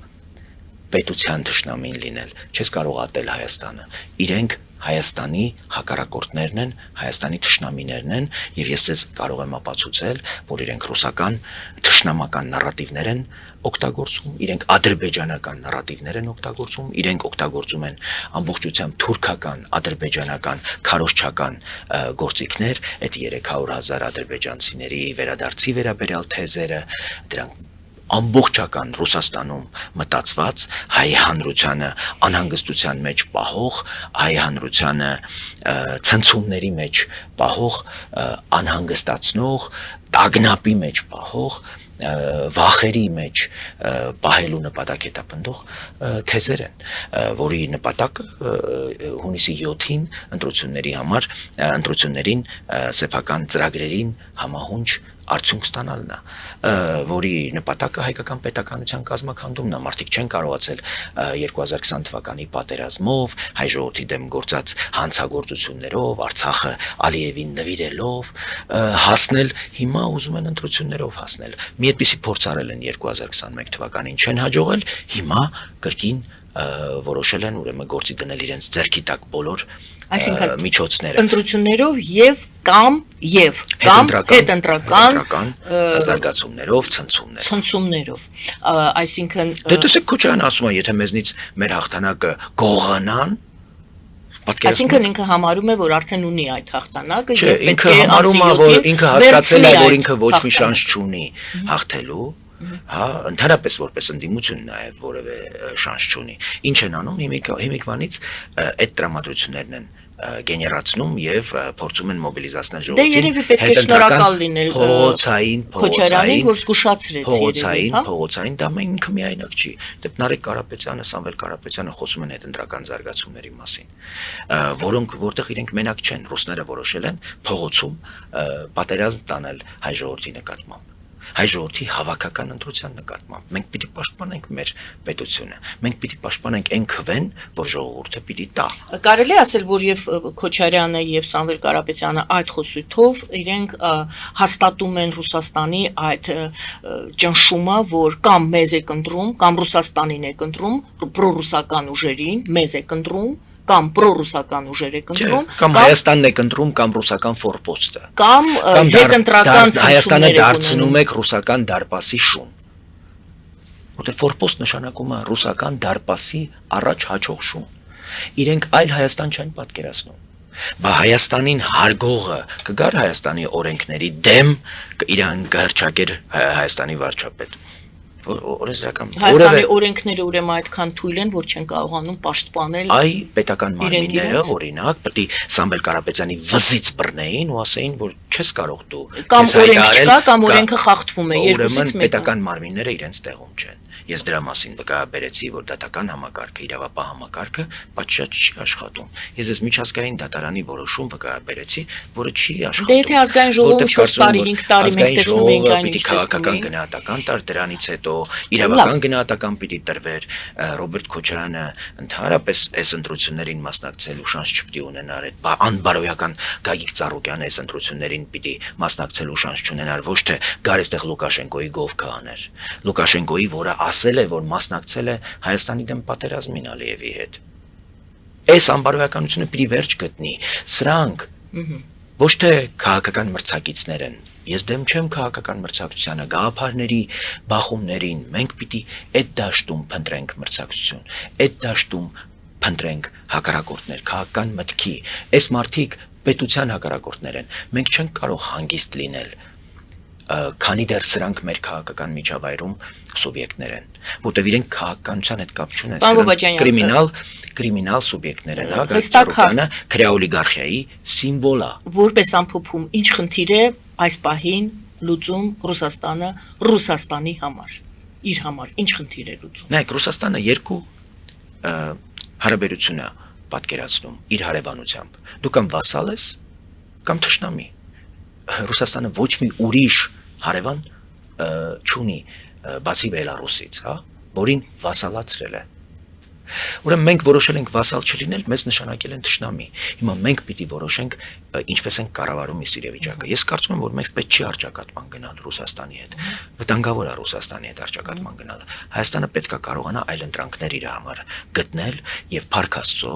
պետության թշնամին լինել, չես կարող ատել Հայաստանը։ Իրենք Հայաստանի հակառակորդներն են, Հայաստանի թշնամիներն են, եւ ես ձեզ կարող եմ ապացուցել, որ իրենք ռուսական թշնամական նարատիվներ են օգտագործում, իրենք ադրբեջանական նարատիվներ են օգտագործում, իրենք օգտագործում են ամբողջությամբ թուրքական, ադրբեջանական, քարոզչական գործիքներ, այդ 300,000 ադրբեջանցիների վերադարձի վերաբերյալ թեզերը, դրանք ամբողջական Ռուսաստանում մտածված հայ հանրությանը անհանգստության մեջ պահող, հայ հանրությանը ցնցումների մեջ պահող, անհանգստացնող, տագնապի մեջ պահող, վախերի մեջ պահելու նպատակ հետապնդող թեզեր են, որի նպատակը հունիսի 7-ին ընտրություններին սեփական ծրագրերին համահունչ արդյունք ստանալն է, որի նպատակը հայկական պետականության կազմաքանդումն է, մարդիկ չեն կարողացել 2020 թվականի պատերազմով, հայ ժողովրդի դեմ գործած հանցագործություններով, Արցախը Ալիևին նվիրելով հասնել, հիմա ուզում են ընտրություններով հասնել։ Մի այդպիսի փորձ արել են 2021 թվականին, չեն հաջողել, հիմա կրկին որոշել են ուրեմն գործի դնել իրենց ձեռքի տակ բոլոր միջոցները ընտրություններով եւ կամ հետընտրական զարգացումներով, ցնցումներով, այսինքն դե տեսեք Քոչարյանը ասում է, եթե մեզնից մեր հաղթանակը գողանան, այսինքն ինքը համարում է, որ արդեն ունի այդ հաղթանակը եւ ինքը համարում է, որ ինքը հասկացել է, որ ինքը ոչ մի շանս չունի հաղթելու, հա, ընդհանրապես որպես ընդդիմություն նաև որևէ շանս չունի։ Ինչ են անում հիմիկվանից այդ տրամադրություններն են գեներացնում եւ փորձում են մոբիլիզացնել ժողովրդին։ Դե երևի պետք է շնորհակալ լինել փողոցային, որ զգուշացրեց երևի, փողոցային դա ինքը միայնակ չի։ Դե Նարեկ Կարապետյանը, Սամվել Կարապետյանը խոսում են հետընտրական զարգացումների մասին, որտեղ իրենք մենակ չեն, ռուսները որոշել են փողոցում պատերազմ տանել հայ ժողովրդի նկատմամբ, հայ ժողովրդի հավաքական ընտրության նկատմամբ։ Մենք պիտի պաշտպանենք մեր պետությունը, մենք պիտի պաշտպանենք այն քվեն, որ ժողովուրդը պիտի տա։ Կարելի է ասել, որ եւ Քոչարյանը եւ Սամվել Կարապետյանը այդ խոսույթով իրենք հաստատում են Ռուսաստանի այդ ճնշումը, որ կամ մեզ է կընտրում, կամ Ռուսաստանին է կընտրում, պրոռուսական ուժերին, մեզ է կընտրում, կամ պրոռուսական ուժեր է կընտրում, կամ Հայաստանն է կընտրում, կամ ռուսական ֆորպոստը, կամ հետընտրական Հայաստանը դարձնում է ռուսական դարպասի շուն։ Որտեղ ֆորպոստ նշանակում է ռուսական դարպասի առաջ հաջող շուն։ Իրենք այլ Հայաստան չեն պատկերացնում։ Բա Հայաստանին հարգողը կգար Հայաստանի օրենքների դեմ, իրան կհրճակեր Հայաստանի վարչապետ։ Հայաստանի օրենքները ուրեմն այդքան թույլ են, որ չեն կարողանում պաշտպանել այ պետական մարմինները, օրինակ, պետք է Սամվել Կարապետյանի վզից բռնեին ու ասեին, որ չես կարող դու կամ օրենք չկա, կամ օրենքը խախտվում է, երկուսից մեկը։ Պետական մարմինները իրենց տեղում չեն։ Ես դրա մասին վկայաբերեցի, որ դատական համակարգը, իրավապահ համակարգը պատշաճ չի աշխատում։ Ես այս միջազգային դատարանի որոշում վկայաբերեցի, որը չի աշխատում։ Դե եթե ազգային ժողովում 4 տարի, 5 տարի մենք տեսնում ենք այն ինչ քաղաքական գնահատական տար, դրանից հետո իրավական գնահատական պիտի տրվեր, Ռոբերտ Քոչարյանը ընդհանրապես այս ընտրություններին մասնակցելու շանս չպիտի ունենար, այդ անբարոյական Գագիկ Ծառուկյանը այս ընտրություններին պիտի մասնակցելու շանս չունենար, ոչ թե գար այստեղ Լուկաշենկոյի գովքը աներ, Լուկաշենկոյի, որը ասել է, որ մասնակցել է Հայաստանի դեմ պատերազմին Ալիևի հետ։ Այս անբարոյականությունը պիտի վերջ գտնի։ Սրանք ոչ թե քաղաքական մրցակիցներ են։ Ես դեմ չեմ քաղաքական մրցակցությանը, գաղափարների, բախումներին։ Մենք պիտի այդ դաշտում փնտրենք մրցակցություն, այդ դաշտում փնտրենք հակառակորդներ, քաղաքական մտքի։ Այս մարդիկ պետության հակառակորդներ են։ Մենք չենք կարող հանգիստ լինել, քանի դեռ սրանք մեր քաղաքական միջավայրում սուբյեկտներ են, որտեղ իրենք քաղաքականության հետ կապ չունեն, կրիմինալ սուբյեկտներ են, հա, Գարցարոկյանը քրեաօլիգարխիայի սիմվոլ է։ Որպես ամփոփում, ինչ խնդիր է այս պահին լուծում Ռուսաստանի համար, իր համար, ինչ խնդիր է լուծում։ Նայեք, Ռուսաստանը երկու հարաբերություն է պատկերացնում իր հարևանությամբ։ Դու կամ վասալ ես, կամ թշնամի։ Ռուսաստանը ոչ մի ուրիշ հարևան չունի, բացի Բելարուսից, հա, որին վասալացրել է։ Ուրեմն մենք որոշել ենք վասալ չլինել, մեզ նշանակել են թշնամի։ Հիմա մենք պիտի որոշենք ինչպես ենք կառավարում այս իրավիճակը։ Ես կարծում եմ, որ մենք պետք չի արճակատման գնալ Ռուսաստանի հետ։ Վտանգավոր է Ռուսաստանի հետ արճակատման գնալը։ Հայաստանը պետք է կարողանա այլ ընտրանքներ իր համար գտնել եւ Փառք Աստծո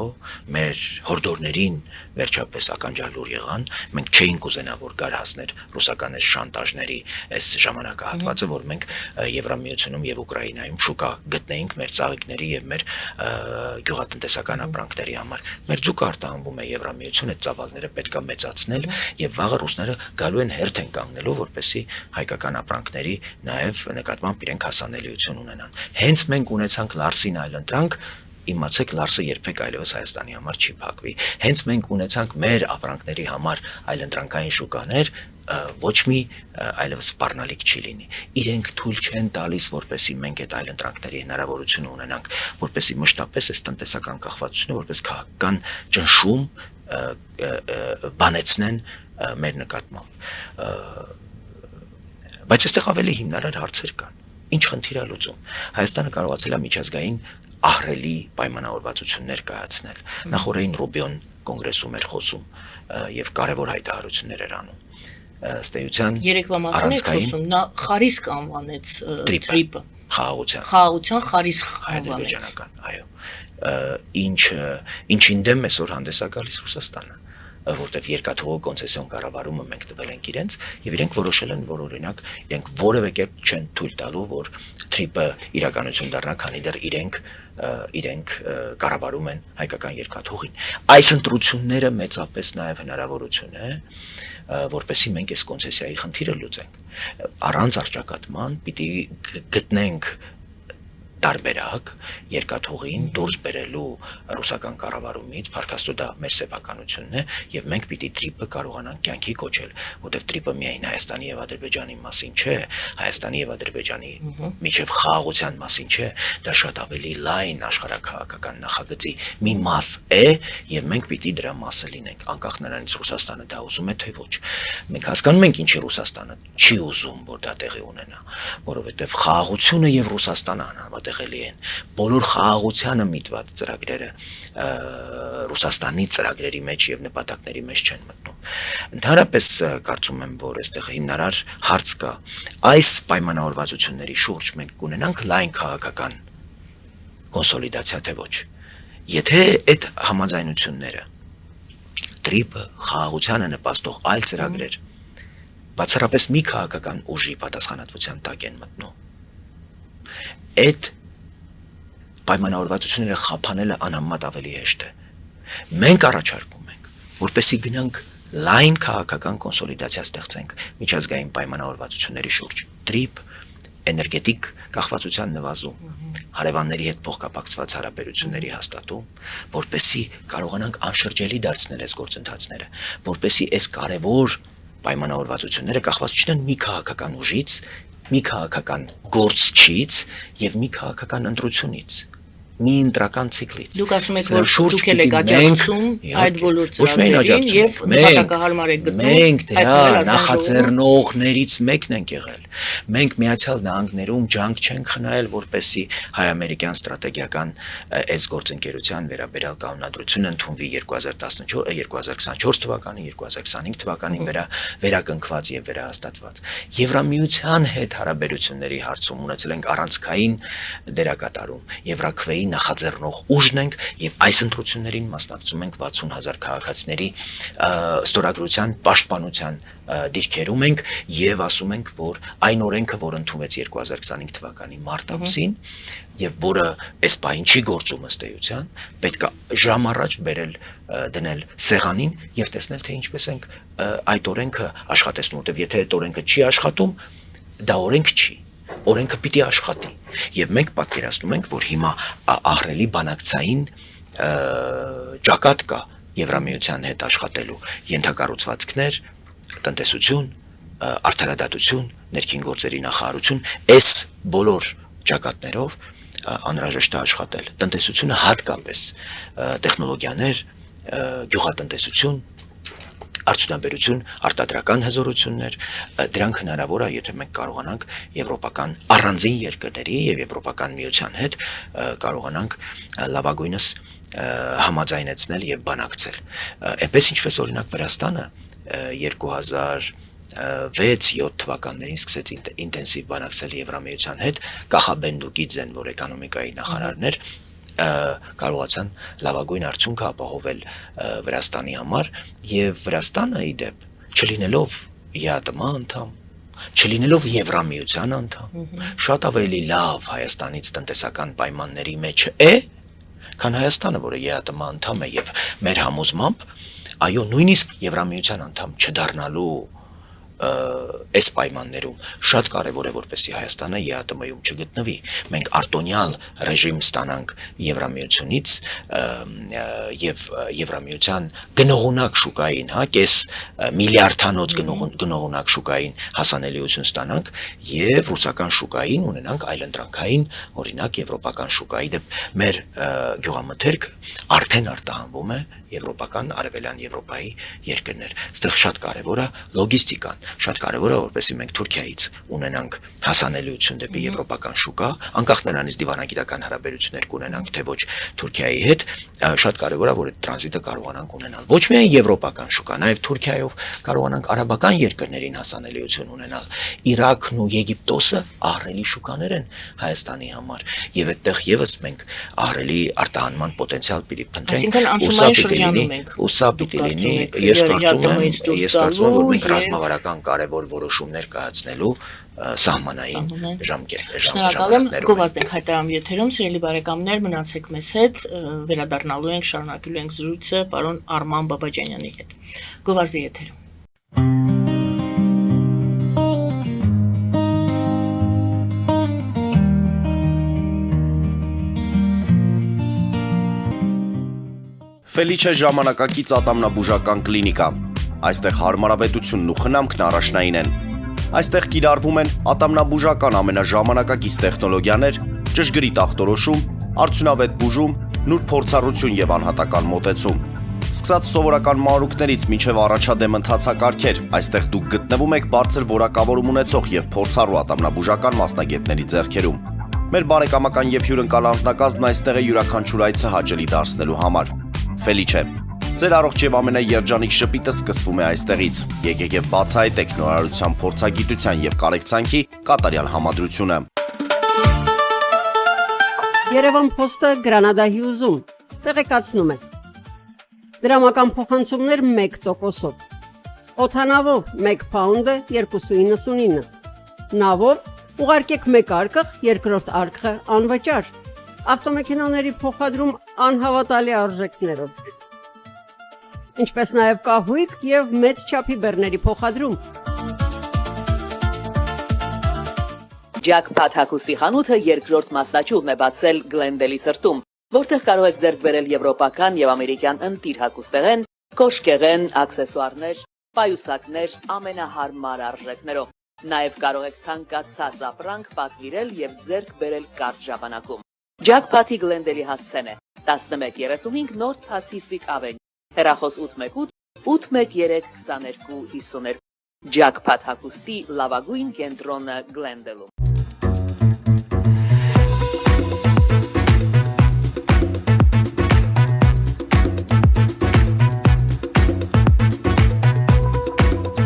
մեր հորդորներին վերջապես ականջալուր եղան։ Մենք չէինք ուզենա, որ գար հասներ ռուսական այս շանտաժների այս ժամանակահատվածը, որ մենք Եվրամիությունում եւ Ուկրաինայում շուկա գտնեինք մեր ծաղիկների եւ մեր գյուղատնտեսական ապրանքների համար։ Մեր ձուկը արտահանվում է Եվրամիություն, այդ ծավալները պետք է մեծացնել եւ վաղը ռուսները գալու են հերթ են կանգնելու, որպեսզի հայկական ապրանքների նաեւ նկատմամբ իրենք հասանելիություն ունենան։ Հենց մենք ունեցանք Լարսին այլընտրանք, իմացեք Լարսը երբեք այլևս Հայաստանի համար չի փակվի։ Հենց մենք ունեցանք մեր ապրանքների համար այլընտրանքային շուկաներ, ոչ մի այլևս սպառնալիք չի լինի։ Իրենք թույլ չեն տալիս, որպեսզի մենք այդ այլընտրանքների հնարավորություն ունենանք, որպեսզի մշտապես այս տնտեսական կախվածությունը որպես քաղաքական ճնշում բանեցնեն մեր նկատմամբ։ Բայց այստեղ ավելի հիմնարար հարցեր կան։ Ինչ խնդիր է լուծում։ Հայաստանը կարողացել է միջազգային ահռելի պայմանավորվածություններ կայացնել։ Նախորդին Ռուբիոն կոնգրեսում էր խոսում եւ կարևոր հայտարարություններ էր անում։ Ըստ էության երեկվա մասին եք խոսում, նա խարիսկ անվանեց տրիպը։ Խաղաղության խարիսկ անվանեց։ Այո։ Ինչին դեմ այսօր հանդես է գալիս Ռուսաստանը, որտեղ երկաթուղու կոնցեսիոն կառավարումը մենք տվել ենք իրենց եւ իրենք որոշել են, որ օրինակ իրենք որևէ կերպ չեն թույլ տալու, որ տրիպը իրականություն դառնա, քանի դեռ իրենք կառավարում են հայկական երկաթուղին։ Այս ընտրությունները մեծապես նաեւ հնարավորություն է, որպեսզի մենք այս կոնցեսիայի խնդիրը լուծենք։ Առանց արճակատման պիտի գտնենք տարբերակ երկաթուղին դուրս բերելու ռուսական կառավարումից, Փառք Աստծո դա մեր սեփականությունն է եւ մենք պիտի տրիպը կարողանանք կյանքի կոչել, որտեղ տրիպը միայն Հայաստանի եւ Ադրբեջանի մասին չէ, Հայաստանի եւ Ադրբեջանի միջև խաղաղության մասին չէ, դա շատ ավելի լայն աշխարհակաղակական նախագծի մի մաս է եւ մենք պիտի դրա մասը լինենք, անկախ նրանից Ռուսաստանը դա ուզում է թե ոչ։ Մենք հասկանում ենք ինչի Ռուսաստանը չի ուզում, որ դա տեղի ունենա, որովհետեւ խաղաղությունը եւ Ռուսաստանը անհավատեղելի են։ Բոլոր խաղաղությանը միտված ծրագրերը Ռուսաստանի ծրագրերի մեջ եւ նպատակների մեջ չեն մտնում։ Ընդհանրապես կարծում եմ, որ այստեղ հիմնարար հարց կա։ Այս պայմանավորվածությունների շուրջ մենք կունենանք լայն քաղաքական կոնսոլիդացիա թե ոչ։ Եթե այդ համաձայնությունները տրիպը խաղաղությանը նպաստող այլ ծրագրեր բացառապես մի քաղաքական ուժի պատասխանատվության տակ են մտնում, այդ պայմանավորվածությունները խափանելը անհամեմատ ավելի հեշտ է։ Մենք առաջարկում ենք, որպեսզի գնանք լայն քաղաքական կոնսոլիդացիա ստեղծենք միջազգային պայմանավորվածությունների շուրջ։ Տրիպ, էներգետիկ կախվածության նվազում, հարևանների հետ փոխկապակցված հարաբերությունների հաստատում, որպեսզի կարողանանք անշրջելի դարձնել այս գործընթացները, որպեսզի այս կարևոր պայմանավորվածությունները կախված չլինեն մի քաղաքական ուժից, մի քաղաքական գործչից եւ մի քաղաքական ընտրությունից, մի ընտրական ցիկլից։ Դուք ասում եք, որ դուք եք աջակցում այդ բոլոր ծրագրերին եւ նպատակահարմար եք գտնում։ Մենք դրա նախաձեռնողներից մեկն ենք եղել։ Մենք Միացյալ Նահանգներում ջանք չենք խնայել, որպեսզի հայ-ամերիկյան ստրատեգիական այս գործընկերության վերաբերյալ կանոնադրությունը ընդունվի 2024 թվականին, 2025 թվականին վերակնքված եւ վերահաստատված։ Եվրամիության հետ հարաբերությունների հարցում ունեցել ենք առանցքային դերակատարում, Եվրաքվեի նախաձեռնող ուժն ենք եւ այս ընտրություններին մասնակցում ենք 60,000 քաղաքացիների ստորագրության պաշտպանության դիրքերում ենք եւ ասում ենք, որ այն օրենքը, որ ընդունվեց 2025 թվականի մարտ ամսին եւ որը այս պահին չի գործում ըստ էության, պետք է ժամ առաջ դնել սեղանին եւ տեսնել, թե ինչպես ենք այդ օրենքը աշխատեցնում, որտեւ եթե այդ օրենքը չի աշխատում, դա օրենք չի։ Օրենքը պիտի աշխատի եւ մենք պատկերացնում ենք, որ հիմա ահռելի բանակցային ճակատ կա Եվրամիության հետ աշխատելու ենթակառուցվածքներ, տնտեսություն, արդարադատություն, ներքին գործերի նախարարություն, այս բոլոր ճակատներով անհրաժեշտ է աշխատել։ Տնտեսությունը հատկապես տեխնոլոգիաներ, գյուղատնտեսություն, արդյունաբերություն, արտադրական հզորություններ, դրանք հնարավոր է, եթե մենք կարողանանք եվրոպական առանձին երկրների եւ եվրոպական միության հետ կարողանանք լավագույնս համաձայնեցնել եւ բանակցել։ Այնպես ինչպես օրինակ Վրաստանը 2006-7 թվականներին սկսեց ինտենսիվ բանակցել Եվրամիության հետ, կախաբենդուկից են, որ էկոնոմիկայի նախարարներ կարողացան լավագույն արդյունք ապահովել Վրաստանի համար եւ Վրաստանը ի դեպ չլինելով ԵԱՏՄ անդամ, չլինելով Եվրամիության անդամ, շատ ավելի լավ Հայաստանից տնտեսական պայմանների մեջ է, քան Հայաստանը, որը ԵԱՏՄ անդամ է եւ մեր համոզմամբ, այո, նույնիսկ Եվրամիության անդամ չդառնալու այս պայմաններում շատ կարևոր է, որպեսզի Հայաստանը ԵԱՏՄ-ում չգտնվի։ Մենք արտոնյալ ռեժիմ ստանանք Եվրամիությունից եւ Եվրամիության գնողունակ շուկային, հա, կես միլիարդանոց գնողունակ շուկային հասանելիություն ստանանք եւ ռուսական շուկային ունենանք այլընտրանքային, օրինակ եվրոպական շուկայի դեպ մեր գյուղամթերքը արդեն արտահանվում է եվրոպական արևելյան Եվրոպայի երկրներ։ Այստեղ շատ կարևոր է լոգիստիկան, շատ կարևոր է, որպեսզի մենք Թուրքիայից ունենանք հասանելիություն դեպի եվրոպական շուկա, անկախ նրանից դիվանագիտական հարաբերություններ կունենանք, թե ոչ Թուրքիայի հետ, շատ կարևոր է, որ այդ տրանզիտը կարողանանք ունենալ։ Ոչ միայն եվրոպական շուկա, նաև Թուրքիայով կարողանանք արաբական երկրներին հասանելիություն ունենալ։ Իրաքն ու Եգիպտոսը ահռելի շուկաներ են Հայաստանի համար, եւ այդտեղ եւս մենք ահռելի արտահանման պոտենցիալ պիտի փնտրենք։ Ուսա պիտի լինի, ես կարծում եմ, որ մենք ռազմավարական կարևոր որոշումներ կայացնելու սահմանային ժամկետներ։ Շնորհակալ եմ, գովազդ ենք հայտարարում եթերում, սիրելի բարեկամներ, մնացեք մեզ հետ, վերադառնալու ենք, շարունակելու ենք զրույցը պարոն Արման Բաբաջանյանի հետ։ Գովազդի եթերում։ Ֆելիչե ժամանակակից ատամնաբուժական կլինիկա։ Այստեղ հարմարավետությունն ու խնամքն առաջնային են։ Այստեղ կիրառվում են ատամնաբուժական ամենաժամանակակից տեխնոլոգիաներ, ճշգրիտ ախտորոշում, արդյունավետ բուժում, նուրբ փորձառություն եւ անհատական մոտեցում։ Սկսած սովորական մանրուքներից մինչև առաջադեմ ընթացակարգեր, այստեղ դուք գտնվում եք բարձր որակավորում ունեցող եւ փորձառու ատամնաբուժական մասնագետների ձեռքերում։ Մեր բարեկամական եւ հյուրընկալ անձնակազմն այստեղ է յուրաքանչյուր այցը հաճելի դարձնելու համար։ Ֆելիչե, ձեր առողջ եւ ամենաերջանիկ շպիտը սկսվում է այստեղից։ Եկեք եւ բացահայտեք նորարարության, փորձագիտության եւ կարեկցանքի կատարյալ համադրությունը։ Երևան Փոստը Գրանադա Հյուզում տեղեկացնում է։ Դրամական փոխանցումներ 1%-ով։ Օդանավով 1 պաունդը 2.99։ Նավով ուղարկեք 1 արկղ, երկրորդ արկղը անվճար։ Ավտոմեքենաների փոխադրում անհավատալի արժեքներով։ Ինչպես նաև կահույք եւ մեծ չափի բեռների փոխադրում։ Jackpot հագուստի խանութը երկրորդ մասնաճյուղն է բացել Գլենդելի սրտում, որտեղ կարող եք ձեռք բերել եվրոպական եւ ամերիկյան ընտիր հագուստեղեն, կոշկեղեն, աքսեսուարներ, պայուսակներ ամենահարմար արժեքներով։ Նաև կարող եք ցանկացած ապրանք պատվիրել եւ ձեռք բերել կարճ ժամանակում։ Jackpot-ի Գլենդելի հասցեն է 1135 North Pacific Avenue, հեռախոս 818 813 2252։ Jackpot հագուստի լավագույն կենտրոնը Գլենդելում։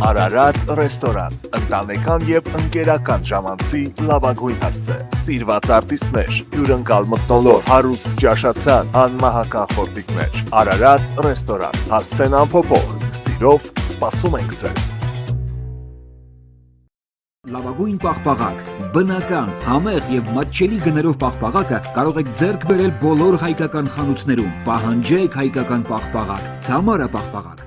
Արարատ ռեստորան, ընտանեկան եւ ընկերական ժամանցի լավագույն հասցե, սիրված արտիստներ, հյուրընկալ մթնոլորտ, հարուստ ճաշացան, անմահական խորտիկներ։ Արարատ ռեստորան, հասցեն անփոփոխ, սիրով սպասում ենք ձեզ։ Լավագույն պաղպաղակ, բնական, համեղ եւ մատչելի գներով պաղպաղակը կարող եք ձեռք բերել բոլոր հայկական խանութներում։ Պահանջեք հայկական պաղպաղակ, Թամարա պաղպաղակ։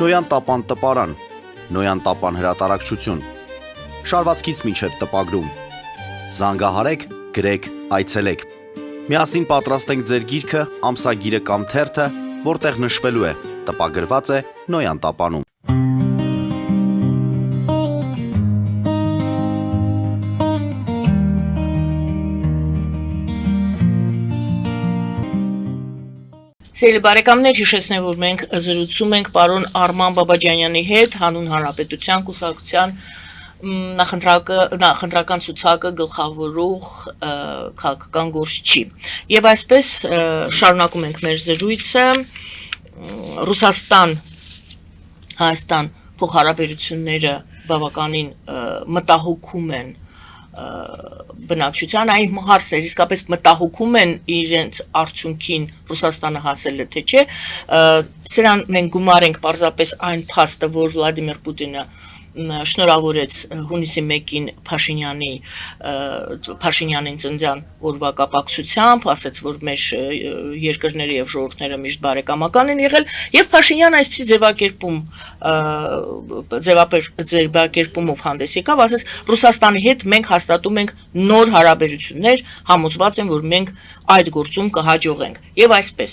Նոյան տապան տպարան, Նոյան տապան հրատարակչություն, շարվածքից մինչև տպագրում, զանգահարեք, գրեք, այցելեք, միասին պատրաստենք ձեր գիրքը, ամսագիրը կամ թերթը, որտեղ նշվելու է, տպագրված է Նոյան տապանում։ Սիրելի բարեկամներ, հիշեցնեմ, որ մենք զրուցում ենք պարոն Արման Բաբաջանյանի հետ հանուն հանրապետության կուսակցության նախընտրական ցուցակը գլխավորող քաղաքական գործչի։ Եվ այսպես շարունակում ենք մեր զրույցը Ռուսաստան-Հայաստան փոխհարաբերությունները բավականին մտահոգում են բնակչության այն հարցեր իսկապես մտահոգում են իրենց արդյունքին Ռուսաստանը հասել է թե չէ սրան մենք գումար ենք պարզապես այն փաստը որ Վլադիմիր Պուտինը շնորհավորեց հունիսի 1-ին Փաշինյանին ծննդյան օրվա կապակցությամբ, ասաց, որ մեր երկրները եւ ժողովուրդները միշտ բարեկամական են եղել, եւ Փաշինյանը այսպիսի ձևակերպումով հանդես եկավ, ասաց, Ռուսաստանի հետ մենք հաստատում ենք նոր հարաբերություններ, համոզված եմ, որ մենք այդ գործում կհաջողենք։ Եվ այսպես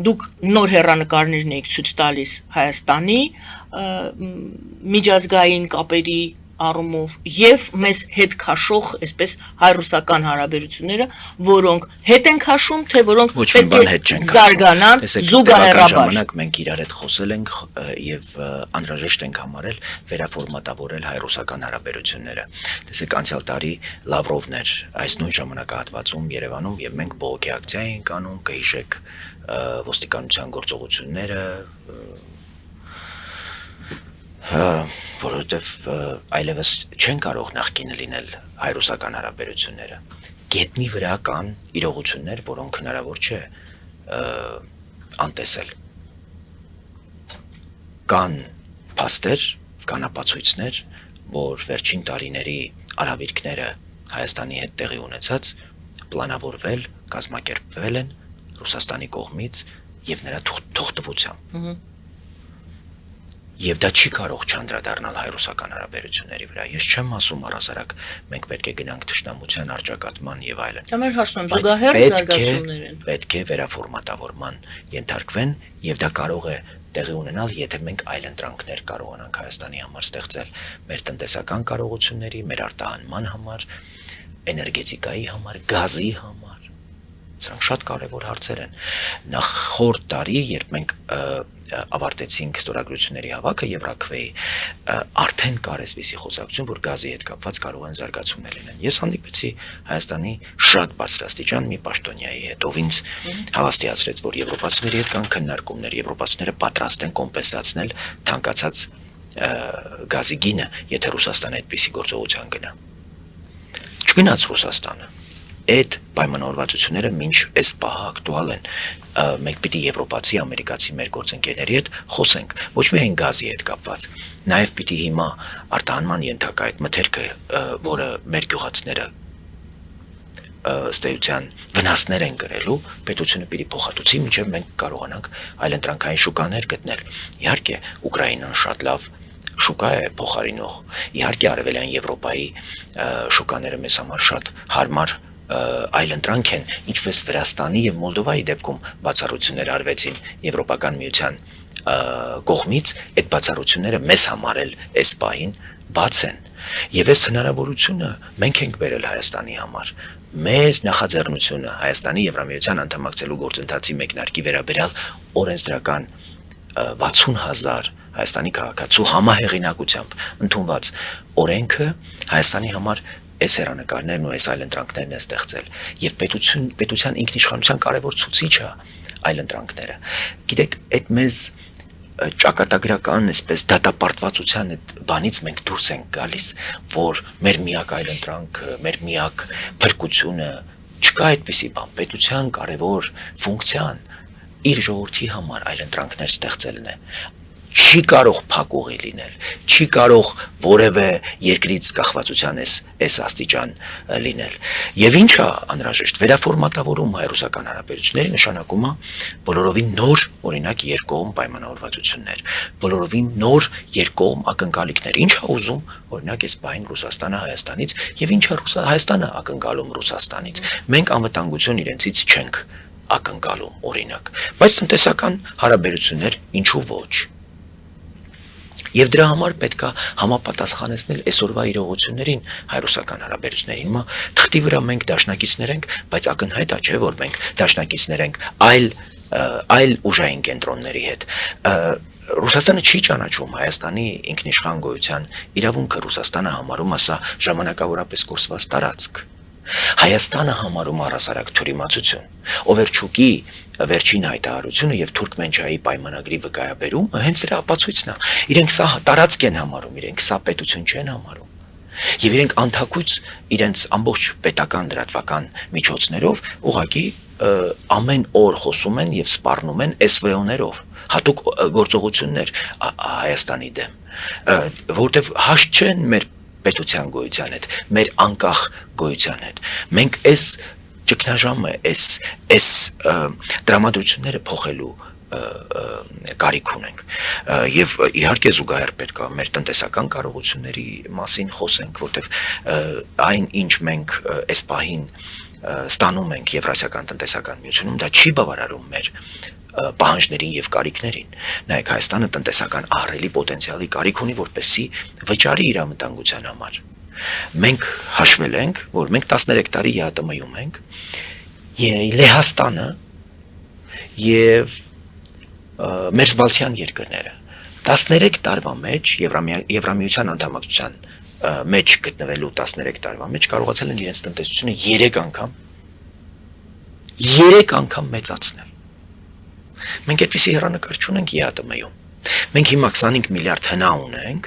դուք նոր հեռանկարներն եք ցույց տալիս Հայաստանի միջազգային կապերի առումով եւ մեզ հետ քաշող այսպես հայ-ռուսական հարաբերությունները, որոնք հետ են քաշում, թե որոնք պետք է զարգանան զուգահեռաբար։ Ժամանակ մենք իրար հետ խոսել ենք եւ անհրաժեշտ ենք համարել վերաֆորմատավորել հայ-ռուսական հարաբերությունները։ Տեսեք, անցյալ տարի Լավրովն էր այս նույն ժամանակահատվածում Երևանում եւ մենք բողոքի ակցիա էինք անում, կհիշեք ոստիկանության գործողությունները որովհետև այլևս չեն կարող նախկինը լինել հայ-ռուսական հարաբերությունները։ Գետնի վրա կան իրողություններ, որոնք հնարավոր չէ անտեսել։ Կան փաստեր, կան ապացույցներ, որ վերջին տարիների արհավիրքները Հայաստանի հետ տեղի ունեցած պլանավորվել, կազմակերպվել են Ռուսաստանի կողմից եւ նրա թողտվությամբ։ Եվ դա չի կարող չանդրադառնալ հայ-ռուսական հարաբերությունների վրա։ Ես չեմ ասում առհասարակ մենք պետք է գնանք թշնամության արճակատման եւ այլն։ Դա մեր հաշտում զուգահեռ զարգացումներ են։ Պետք է վերաֆորմատավորման ենթարկվեն եւ դա կարող է տեղի ունենալ, եթե մենք այլընտրանքներ կարողանանք Հայաստանի համար ստեղծել մեր տնտեսական կարողությունների, մեր արտահանման համար, էներգետիկայի համար, գազի համար։ Սրանք շատ կարևոր հարցեր են։ Նախորդ տարի, երբ մենք ավարտեցինք ստորագրությունների հավաքը Եվրաքվեի, արդեն կար այսպիսի խոսակցություն, որ գազի հետ կապված կարող են զարգացումներ լինեն։ Ես հանդիպեցի Հայաստանի շատ բարձրաստիճան մի պաշտոնյայի հետ, ով ինձ հավաստիացրեց, որ եվրոպացիների հետ կան քննարկումներ, եվրոպացիները պատրաստ են կոմպենսացնել թանկացած գազի գինը, եթե Ռուսաստանը այդպիսի գործողության գնա։ Չգնաց Ռուսաստանը։ Այդ պայմանավորվածությունները մինչ այս պահը ակտուալ են։ Մենք պիտի եվրոպացի, ամերիկացի մեր գործընկերների հետ խոսենք, ոչ միայն գազի հետ կապված, նաև պիտի հիմա արտահանման ենթակա այդ մթերքը, որը մեր գյուղացիները ըստ էության վնասներ են կրելու, պետությունը պիտի փոխհատուցի, մինչև մենք կարողանանք այլընտրանքային շուկաներ գտնել։ Իհարկե, Ուկրաինան շատ լավ շուկա է փոխարինող։ Իհարկե, Արևելյան Եվրոպայի շուկաները մեզ համար շատ հարմար այլընտրանք են, ինչպես Վրաստանի եւ Մոլդովայի դեպքում բացառություններ արվեցին Եվրոպական միության կողմից, այդ բացառությունները մեզ համար էլ այս պահին բաց են։ Եվ այս հնարավորությունը մենք ենք բերել Հայաստանի համար։ Մեր նախաձեռնությունը Հայաստանի Եվրամիության անդամակցելու գործընթացի մեկնարկի վերաբերյալ օրենսդրական 60,000 Հայաստանի քաղաքացու համահեղինակությամբ ընդունված օրենքը Հայաստանի համար այս հեռանկարներն ու այս այլընտրանքներն է ստեղծել եւ պետության ինքնիշխանության կարևոր ցուցիչ է այլընտրանքները։ Գիտեք, այդ մեզ ճակատագրական այսպես դատապարտվածության այդ բանից մենք դուրս ենք գալիս, որ մեր միակ այլընտրանքը, մեր միակ փրկությունը չկա այդպիսի բան, պետության կարևոր ֆունկցիան իր ժողովրդի համար այլընտրանքներ ստեղծելն է։ Չի կարող փակուղի լինել, չի կարող որևէ երկրից կախվածության այս աստիճան լինել։ Եվ ինչ է անհրաժեշտ վերաֆորմատավորում հայ-ռուսական հարաբերությունների նշանակում է բոլորովին նոր, օրինակ, երկկողմ պայմանավորվածություններ, բոլորովին նոր երկկողմ ակնկալիքներ։ Ինչ է ուզում, օրինակ, այս բային Ռուսաստանը Հայաստանից եւ ինչ է Հայաստանը ակնկալում Ռուսաստանից։ Մենք անվտանգություն իրենցից չենք ակնկալում, օրինակ, բայց տնտեսական հարաբերություններ ինչու ոչ։ Եվ դրա համար պետք է համապատասխանեցնել այսօրվա իրողություններին հայ-ռուսական հարաբերություններին։ Հիմա թղթի վրա մենք դաշնակիցներ ենք, բայց ակնհայտ է, չէ՞ որ մենք դաշնակիցներ ենք այլ այլ ուժային կենտրոնների հետ։ Ռուսաստանը չի ճանաչում Հայաստանի ինքնիշխան գոյության իրավունքը, Ռուսաստանը համարում է սա ժամանակավորապես կորսված տարածք։ Հայաստանը համարում առասարակ թյուրիմացություն, Օվերչուկի վերջին հայտարարությունը եւ Թուրքմենչայի պայմանագրի վկայաբերումը հենց դրա ապացույցն է։ Իրենք սա տարածք են համարում, իրենք սա պետություն չեն համարում։ Եվ իրենք անթակույց իրենց ամբողջ պետական լրատվական միջոցներով ուղղակի ամեն օր խոսում են եւ սպառնում են SVO-ներով, հատուկ գործողություններ Հայաստանի դեմ, որտեվ հաշտ չեն մեր պետության գոյության հետ, մեր անկախ գոյության հետ։ Մենք այս ճգնաժամը, այս տրամադրությունները փոխելու կարիք ունենք եւ իհարկե զուգահեռ պետք է մեր տնտեսական կարողությունների մասին խոսենք, որտեվ այն ինչ մենք այս պահին ստանում ենք Եվրասիական տնտեսական միությունում, դա չի բավարարում մեր պահանջներին եւ կարիքներին։ Նայեք, Հայաստանը տնտեսական ահռելի պոտենցիալի կարիք ունի, որպեսզի վճարի իր անվտանգության համար։ Մենք հաշվել ենք, որ մենք 13 տարի ԵԱՏՄ-ում ենք, Լեհաստանը եւ մեր զբաղցյան երկրները 13 տարվա մեջ Եվրամիության անդամակցության մեջ գտնվելու 13 տարվա մեջ կարողացել են իրենց տնտեսությունը 3 անգամ մեծացնել։ Մենք այդպիսի հեռանկար չունենք ԵԱՏՄ-ում։ Մենք հիմա 25 միլիարդ հնա ունենք,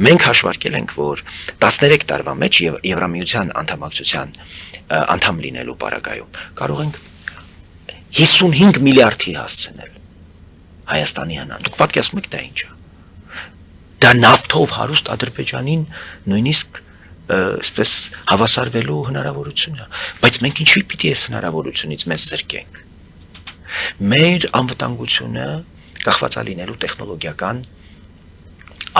մենք հաշվարկել ենք, որ 13 տարվա մեջ Եվրամիության անդամակցության անդամ լինելու պարագայում կարող ենք 55 միլիարդի հասցնել Հայաստանի հնան։ Դուք պատկերացնում եք դա ինչ է։ Դա նավթով հարուստ Ադրբեջանին նույնիսկ այսպես հավասարվելու հնարավորություն է, բայց մենք ինչի՞ պիտի այս հնարավորությունից մեզ զրկենք։ Մեր անվտանգությունը կախված է լինելու տեխնոլոգիական,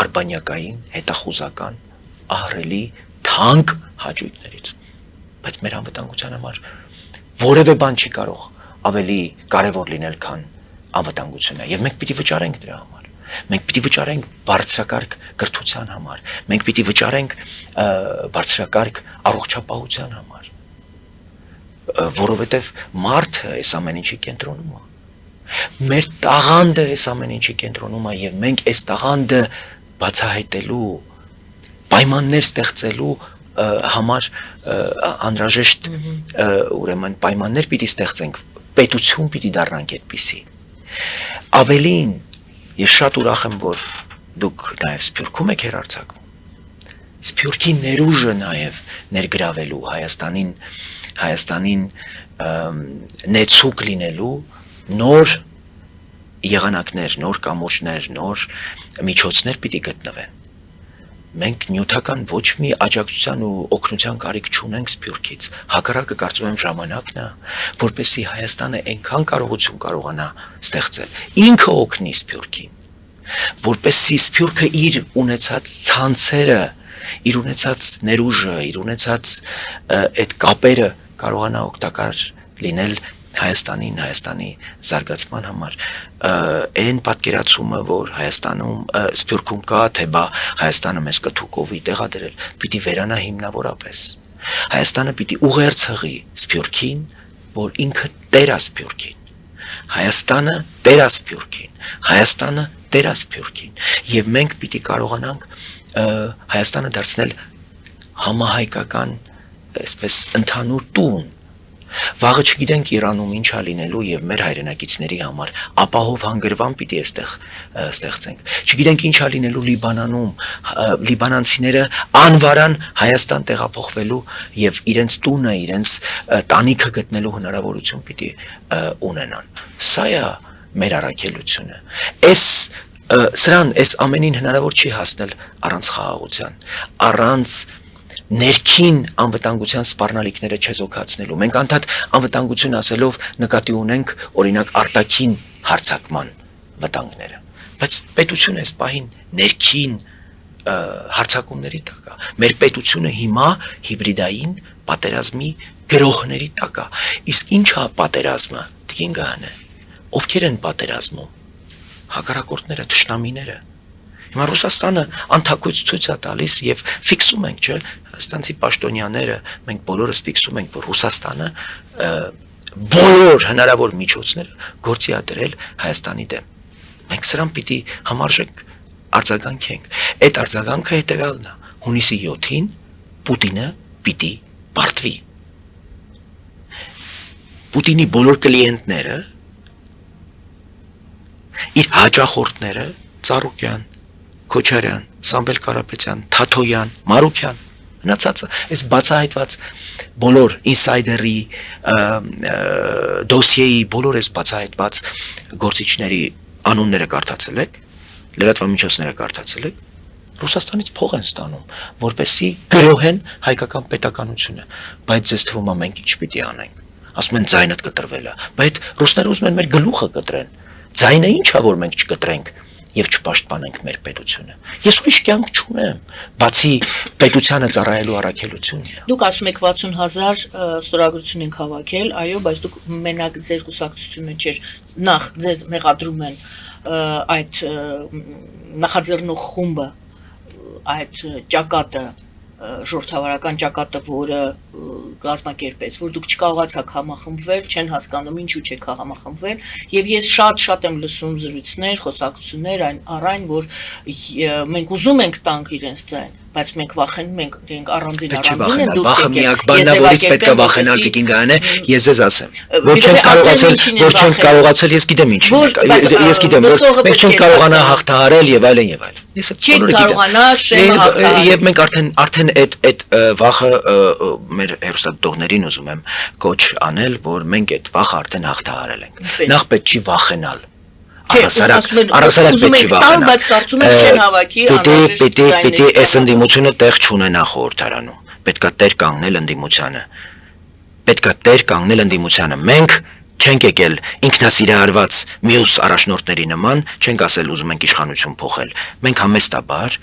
արբանյակային, հետախուզական, ահռելի, թանկ հաճույքներից, բայց մեր անվտանգության համար որևէ բան չի կարող ավելի կարևոր լինել, քան անվտանգությունը, եւ մենք պիտի վճարենք դրա համար։ Մենք պիտի վճարենք բարձրակարգ կրթության համար, մենք պիտի վճարենք բարձրակարգ առողջապահության համար, որովհետեւ մարդը այս ամեն ինչի կենտրոնում է։ Մեր տաղանդը այս ամեն ինչի կենտրոնում է եւ մենք այս տաղանդը բացահայտելու, պայմաններ ստեղծելու համար անհրաժեշտ ուրեմն պայմաններ պիտի ստեղծենք, պետություն պիտի դառնանք այդպիսի։ Ավելին, ես շատ ուրախ եմ, որ դուք նաև Սփյուռքում եք հեռարձակվում։ Սփյուռքի ներուժը նաև ներգրավելու Հայաստանին նեցուկ լինելու նոր եղանակներ, նոր կամուրջներ, նոր միջոցներ պիտի գտնվեն։ Մենք նյութական ոչ մի աջակցության ու օգնության կարիք չունենք Սփյուռքից։ Հակառակը կարծում եմ ժամանակն է, որպեսզի Հայաստանը այնքան կարողություն կարողանա ստեղծել, ինքը օգնի Սփյուռքին, որպեսզի Սփյուռքը իր ունեցած ցանցերը, իր ունեցած ներուժը, իր ունեցած այդ կապերը կարողանա օգտակար լինել Հայաստանի զարգացման համար, այն պատկերացումը, որ Հայաստանում Սփյուռքում կա, թե բա Հայաստանը մեզ կթուկովի տեղադրել, պիտի վերանա հիմնավորապես։ Հայաստանը պիտի ուղերձ հղի Սփյուռքին, որ ինքը տեր է Սփյուռքին։ Հայաստանը տեր է Սփյուռքին, Հայաստանը տեր է Սփյուռքին, եւ մենք պիտի կարողանանք Հայաստանը դարձնել համահայկական, այսպես ընդհանուր տուն։ Վաղը չգիտենք Իրանում ինչ է լինելու եւ մեր հայրենակիցների համար ապահով հանգրվան պիտի այստեղ ստեղծենք։ Չգիտենք ինչ է լինելու Լիբանանում, լիբանանցիները անվարան Հայաստան տեղափոխվելու եւ իրենց տունը, իրենց տանիքը գտնելու հնարավորություն պիտի ունենան։ Սա է մեր առաքելությունը։ Այս ամենին հնարավոր չի հասնել առանց խաղաղության, առանց ներքին անվտանգության սպառնալիքները չեզոքացնելու։ Մենք անդադ անվտանգություն ասելով նկատի ունենք օրինակ արտաքին հարձակման վտանգները, բայց պետությունը այս պահին ներքին հարձակումների տակ է։ Մեր պետությունը հիմա հիբրիդային պատերազմի գրոհների տակ է։ Իսկ ինչ է պատերազմը, Տիկին Գահանե։ Ովքեր են պատերազմում։ Հակառակորդները, թշնամիները։ Հիմա Ռուսաստանը անթակույց ցույց է տալիս եւ ֆիքսում ենք, չէ՞, հայաստանցի պաշտոնյաները, մենք բոլորս ֆիքսում ենք, որ Ռուսաստանը բոլոր հնարավոր միջոցները գործի ադրել Հայաստանի դեմ։ Մենք սրան պիտի համարժեք արձագանքենք։ Այդ արձագանքը հետևյալն է. հունիսի 7-ին Պուտինը պիտի պարտվի։ Պուտինի բոլոր կլիենտները, իր հաճախորդները, Ծառուկյան, Քոչարյան, Սամվել Կարապետյան, Թաթոյան, Մարուքյան, մնացածը, այս բացահայտված բոլոր ինսայդերի դոսիեի բոլոր այս բացահայտված գործիչների անունները կարդացել եք, լրատվամիջոցները կարդացել եք, Ռուսաստանից փող են ստանում, որպեսզի գրոհեն հայկական պետականությունը, բայց ձեզ թվում է մենք ինչ պիտի անենք։ Ասում են ձայնդ կտրվել է, բայց ռուսները ուզում են մեր գլուխը կտրեն։ Ձայնը ի՞նչ է, որ մենք չկտրենք եւ չպաշտպանենք մեր պետությունը։ Ես ուրիշ կյանք չունեմ, բացի պետությանը ծառայելու առաքելությունը։ Դուք ասում եք 60,000 ստորագրություն ենք հավաքել, այո, բայց դուք մենակ ձեր կուսակցությունը չէր, նախ ձեզ մեղադրում են այդ նախաձեռնող խումբը, այդ ճակատը, ժողովրդավարական ճակատը, որը կազմակերպեց, որ դուք չկարողացաք համախմբվել, չեն հասկանում ինչու չեք համախմբվել, եւ ես շատ եմ լսում զրույցներ, խոսակցություններ այն, որ մենք ուզում ենք տանք իրենց ձայն, բայց մենք վախենում ենք, դենք առանձին են դուրս վախը միակ բանն է, որից պետք է վախենալ Տիկին Գայանե, ես ձեզ ասեմ, որ չենք կարողացել, ես գիտեմ ինչ, ես գիտեմ, որ մենք չենք կարողանա հաղթահարել եւ այլն եւ այլն։ Ես այդ բոլորը գիտեմ։ Եվ մենք արդեն այդ վախը մեր հերոստատողներին ուզում եմ կոչ անել, որ մենք այդ վախը արդեն հաղթահարել ենք։ Նախ պետք չի վախենալ։ Առասարակ պետք չի վախենալ, բայց կարծում եմ չեն հավաքի Պիտի այս ընդդիմությունը տեղ չունենա խորհրդարանում, պետքա տեր կանգնել ընդդիմությանը, մենք չենք եկել ինքնասիրահարված մյուս առաջնորդների նման, չենք ասել ուզում ենք իշխանություն փոխել, մենք համեստաբար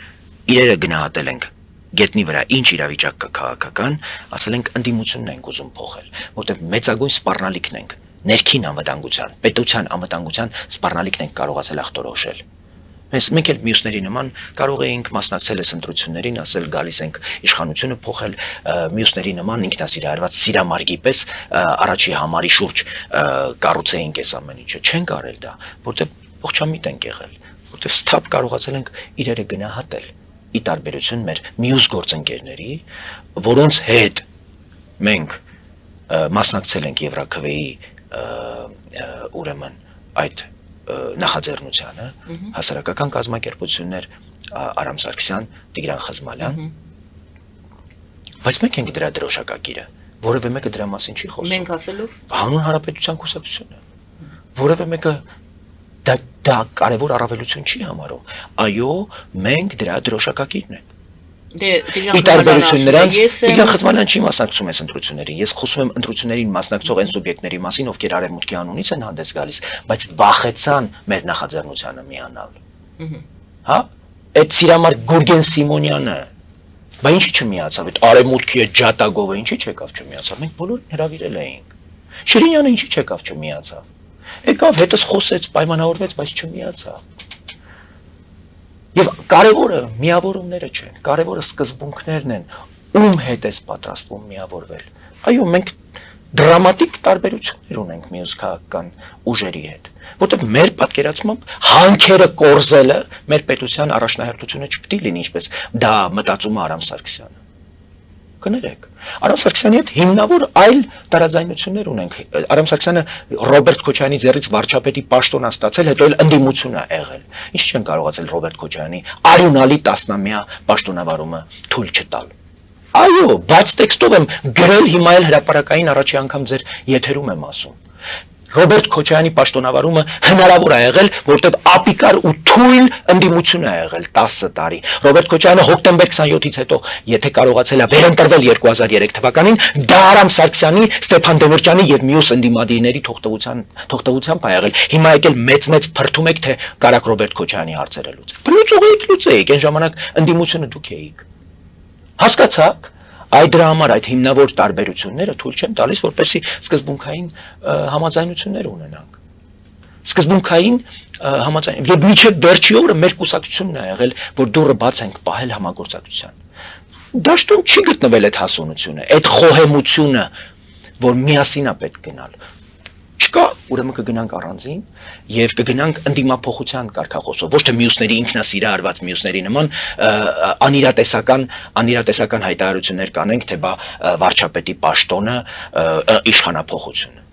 իրերը գնահատել ենք գետնի վրա ինչ իրավիճակ կա քաղաքական, ասել ենք ընդդիմությունն ենք ուզում փոխել, որտեղ մեծագույն սպառնալիքն ենք ներքին անվտանգության, պետության անվտանգության սպառնալիքն ենք կարողացել ախտորոշել։ Մենք էլ մյուսների նման կարող էինք մասնակցել այս ընտրություններին, ասել գալիս ենք իշխանությունը փոխել, մյուսների նման ինքնասիրահարված սիրամարգի պես առաջի համարի շուրջ կառուցեինք այս ամեն ինչը։ Չենք արել դա, որտեղ ողջամիտ ենք եղել, որտեղ ստապ կարողացել ենք իրերը գնահատել, ի տարբերություն մեր մյուս գործընկերների, որոնց հետ մենք մասնակցել ենք Եվրաքվեի ուրեմն այդ նախաձեռնությանը, հասարակական կազմակերպություններ Արամ Սարգսյան, Տիգրան Խզմալյան, բայց մենք ենք դրա դրոշակակիրը, որևէ մեկը դրա մասին չի խոսում։ Մենք ասելով հանուն հանրապետության կուսակցությունը, որևէ մեկը դա կարևոր առավելություն չի համարում։ Այո, մենք դրա դրոշակակիրն ենք։ Ի տարբերություն նրանց, Տիգրան Խզմալյան չի մասնակցում այս ընտրություններին։ Ես խոսում եմ ընտրություններին մասնակցող այն սուբյեկտների մասին, ովքեր արևմուտքի անունից են հանդես գալիս, բայց վախեցան մեր նախաձեռնությանը միանալ։ Հա? Այդ սիրամարգ Գուրգեն Սիմոնյանը, բա ինչի չմիացավ, այդ արևմուտքի այդ ջատագովը ինչի չեկավ չմիացավ։ Մենք բոլորին հրավիրել էինք։ Շիրինյանը ինչի չեկավ չմիացավ։ Եկավ, հետս խոսեց, պայմանավորվեց, բայց չմիացավ։ Եվ կարևորը միավորումները չեն, կարևորը սկզբունքներն են, ում հետ ես պատրաստվում միավորվել։ Այո, մենք դրամատիկ տարբերություններ ունենք մյուս քաղաքական ուժերի հետ, որտեղ մեր պատկերացմամբ հանքերը կորզելը մեր պետության առաջնահերթությունը չպիտի լինի, ինչպես դա մտածում է Արամ Սարգսյանը։ Կներեք, Արամ Սարգսյանի հետ հիմնավոր այլ տարաձայնություններ ունենք։ Արամ Սարգսյանը Ռոբերտ Քոչարյանի ձեռից վարչապետի պաշտոն ստացել, հետո էլ ընդդիմություն է եղել։ Ինչ չեն կարողացել Ռոբերտ Քոչարյանի արյունալի 10-ամյա պաշտոնավարումը թույլ չտալ։ Այո, բաց տեքստով եմ գրել, հիմա էլ հրապարակային առաջի անգամ ձեր եթերում եմ ասում։ Ռոբերտ Քոչարյանի պաշտոնավարումը հնարավոր է եղել, որտեղ ապիկար ու թույլ ընդդիմություն է եղել 10 տարի։ Ռոբերտ Քոչարյանը հոկտեմբեր 27-ից հետո, եթե կարողացել է վերընտրվել 2003 թվականին, դա Արամ Սարգսյանի, Ստեփան Դեմիրճյանի եւ մյուս ընդդիմադիրների թողտվությամբ է եղել։ Հիմա եկել մեծ փրթում եք, թե կարակ Ռոբերտ Քոչարյանի հարցերը լուծեք։ Լուծեիք, այն ժամանակ ընդդիմությունը դուք էիք։ Հասկացաք։ Այդ դրա համար այդ հիմնավոր տարբերությունները թույլ չեն տալիս, որպեսզի սկզբունքային համաձայնություններ ունենանք։ Սկզբունքային համաձայն եւ միջև վերջի օրը մեր կուսակցությունն է եղել, որ դուրը բաց ենք պահել համագործակցության։ Դաշտում չի գտնվել այդ հասունությունը, այդ խոհեմությունը, որ միասին է պետք գնալ։ Չկա, ուրեմն կգնանք առանձին եւ կգնանք ընդդիմափոխության կարգախոսով, ոչ թե մյուսների ինքնասիրարված մյուսների նման անիրատեսական հայտարարություններ կանենք, թե բա վարչապետի պաշտոնը իշխանափոխությունը։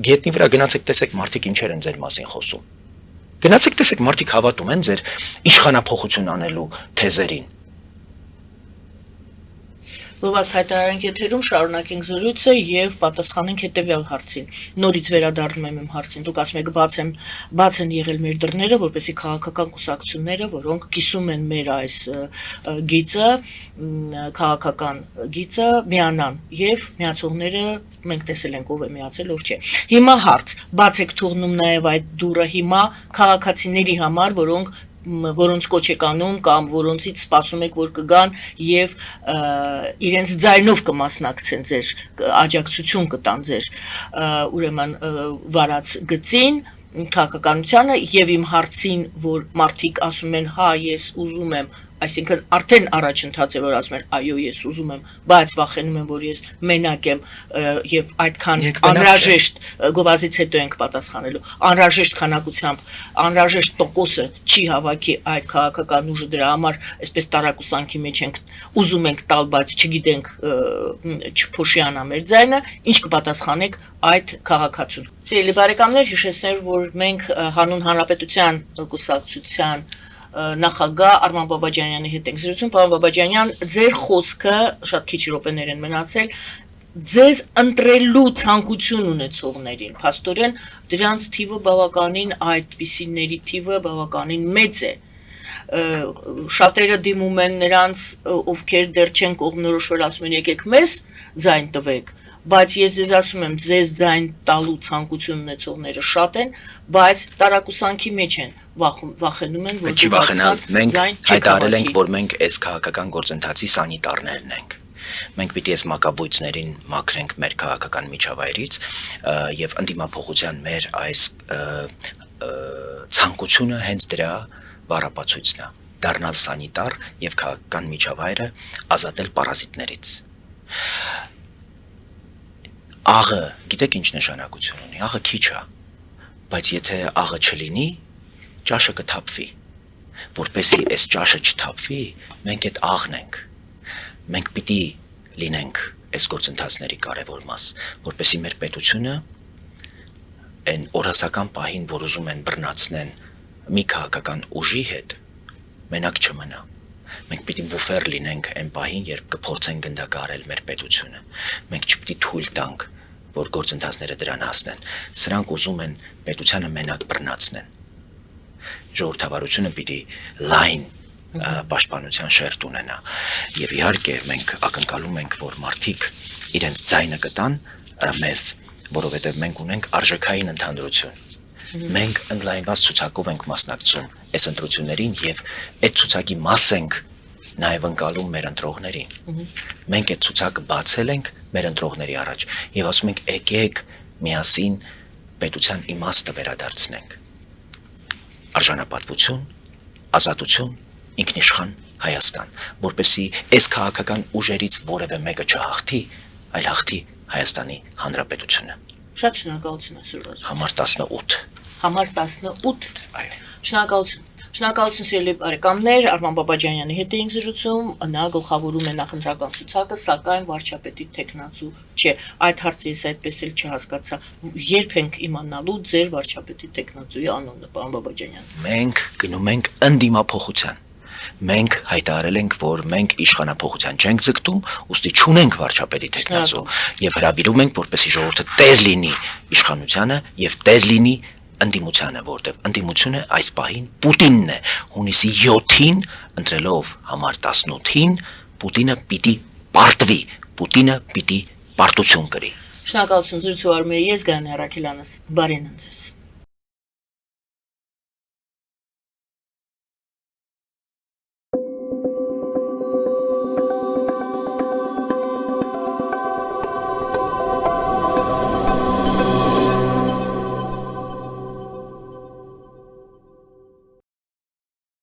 Գետնի վրա գնացեք տեսեք մարդիկ ինչեր են ձեր մասին խոսում։ Գնացեք տեսեք մարդիկ հավատում են ձեր իշխանափոխություն անելու թեզերին։ Ով հայտարարենք եթերում շարունակենք զրույցը եւ պատասխանենք հետեւյալ հարցին։ Նորից վերադառնում եմ իմ հարցին։ Դուք ասում եք բաց են եղել մեր դռները, որպեսզի քաղաքական կուսակցությունները, որոնք կիսում են մեր այս գիծը, քաղաքական գիծը, միանան եւ միացողները մենք տեսել ենք ով է միացել, ով չէ։ Հիմա հարց, բաց եք թողնում նաեւ այդ դուռը հիմա քաղաքացիների համար, որոնց կոչ եք անում կամ որոնցից սպասում եք, որ կգան եւ իրենց ձայնով կմասնակցեն ձեր աջակցություն կտան ձեր ուրեմն վարած գծին քաղաքականությանը եւ իմ հարցին, որ մարդիկ ասում են, հա, ես ուզում եմ, այսինքն արդեն առաջընթաց է, որ ասում են, այո, ես ուզում եմ, բայց վախենում եմ, որ ես մենակ եմ եւ այդքան անհրաժեշտ գովազից հետո ենք պատասխանելու, անհրաժեշտ քանակությամբ, անհրաժեշտ տոկոսը չի հավաքի այդ քաղաքական ուժը դրա համար, այսպես տարակուսանքի մեջ ենք ուզում ենք տալ, բայց չգիտենք չփոշիանա մեր ձայնը, ինչ կպատասխանեք այդ քաղաքացուն։ Սիրելի բարեկամներ, հիշեցնեմ, որ մենք հանուն հանրապետության կուսակցության նախագահ Արման Բաբաջանյանի հետ ենք զրուցում։ Պարոն Բաբաջանյան, ձեր խոսքը շատ քիչ րոպեներ են մնացել, ձեզ ընտրելու ցանկություն ունեցողներին, փաստորեն դրանց թիվը բավականին այդպիսիների թիվը բավականին մեծ է։ Շատերը դիմում են նրանց, ովքեր դեռ չեն կողմնորոշվել, ասում են եկեք մեզ ձայն տվեք, բայց ես ձեզ ասում եմ, ձեզ ձայն տալու ցանկություն ունեցողները շատ են, բայց տարակուսանքի մեջ են, վախենում են, որ չի վախենալ, մենք հայտարարել ենք, որ մենք այս քաղաքական գործընթացի սանիտարներն ենք։ Մենք պիտի այս մակաբույծներին մաքրենք մեր քաղաքական միջավայրից եւ ընդդիմափոխության մեր այս ցանկությունը հենց դրա բառապացույցն է, դառնալ սանիտար եւ քաղաքական միջավայրը ազատել պարազիտներից։ Աղը, գիտեք ինչ նշանակություն ունի, աղը քիչ է, բայց եթե աղը չլինի, ճաշը կթափվի, որպեսզի այս ճաշը չթափվի, մենք այդ աղն ենք, մենք պիտի լինենք այս գործընթացների կարևոր մաս, որպեսզի մեր պետությունը այն օրասական պահին, որ ուզում են բռնացնեն մի քաղաքական ուժի հետ, մենակ չմնա։ Մենք պիտի բուֆեր լինենք այն պահին, երբ կփորձեն գնդակահարել մեր պետությունը։ Մենք չպիտի թույլ տանք, որ գործընթացները դրան հասնեն։ Սրանք ուզում են պետությանը մենակ բռնացնեն։ Ժողովրդավարությունը պիտի լայն պաշտպանության շերտ ունենա։ Եվ իհարկե մենք ակնկալում ենք, որ մարդիկ իրենց ձայնը կտան մեզ, որովհետև մենք ունենք արժեքային ընդհանրություն։ Մենք ընդլայնված ցուցակով ենք մասնակցում այս ընտրություններին եւ այդ ցուցակի մաս ենք նաեւ ընկալում մեր ընտրողներին։ Մենք այդ ցուցակը բացել ենք մեր ընտրողների առաջ եւ ասում ենք եկեք միասին պետության իմաստը վերադարձնենք։ Արժանապատվություն, ազատություն, ինքնիշխան Հայաստան, որպեսզի այս քաղաքական ուժերից որևէ մեկը չհաղթի, այլ հաղթի Հայաստանի Հանրապետությունը։ Շատ շնորհակալություն այսօր։ Համար 18 Համար 18 Այո։ Շնորհակալություն։ Շնորհակալություն սիրելի բարեկամներ, Արման Բաբաջանյանի հետ էինք զրուցում, նա գլխավորում է նախընտրական ցուցակը, սակայն վարչապետի տեխնացու չէ։ Այդ հարցը ես այդպես էլ չհասկացա։ Երբ ենք իմանալու ձեր վարչապետի տեխնացուի անունը, պարոն Բաբաջանյան։ Մենք գնում ենք ընդդիմափոխության։ Մենք հայտարարել ենք, որ մենք իշխանափոխության չենք ձգտում, ուստի չունենք վարչապետի տեխնացու եւ հրավիրում ենք, որպեսզի ժողովուրդը տեր լինի իշխանությանը եւ տեր լինի ընդդիմությանը, որտեվ ընդդիմությունը այս պահին Պուտինն է, հունիսի 7-ին ընտրելով համար 18-ին Պուտինը պիտի պարտվի, Պուտինը պիտի պարտություն կրի։ Շնորհակալություն զրուցու արմեի ես Գայանե Առաքելյանս, բարին ձեզ։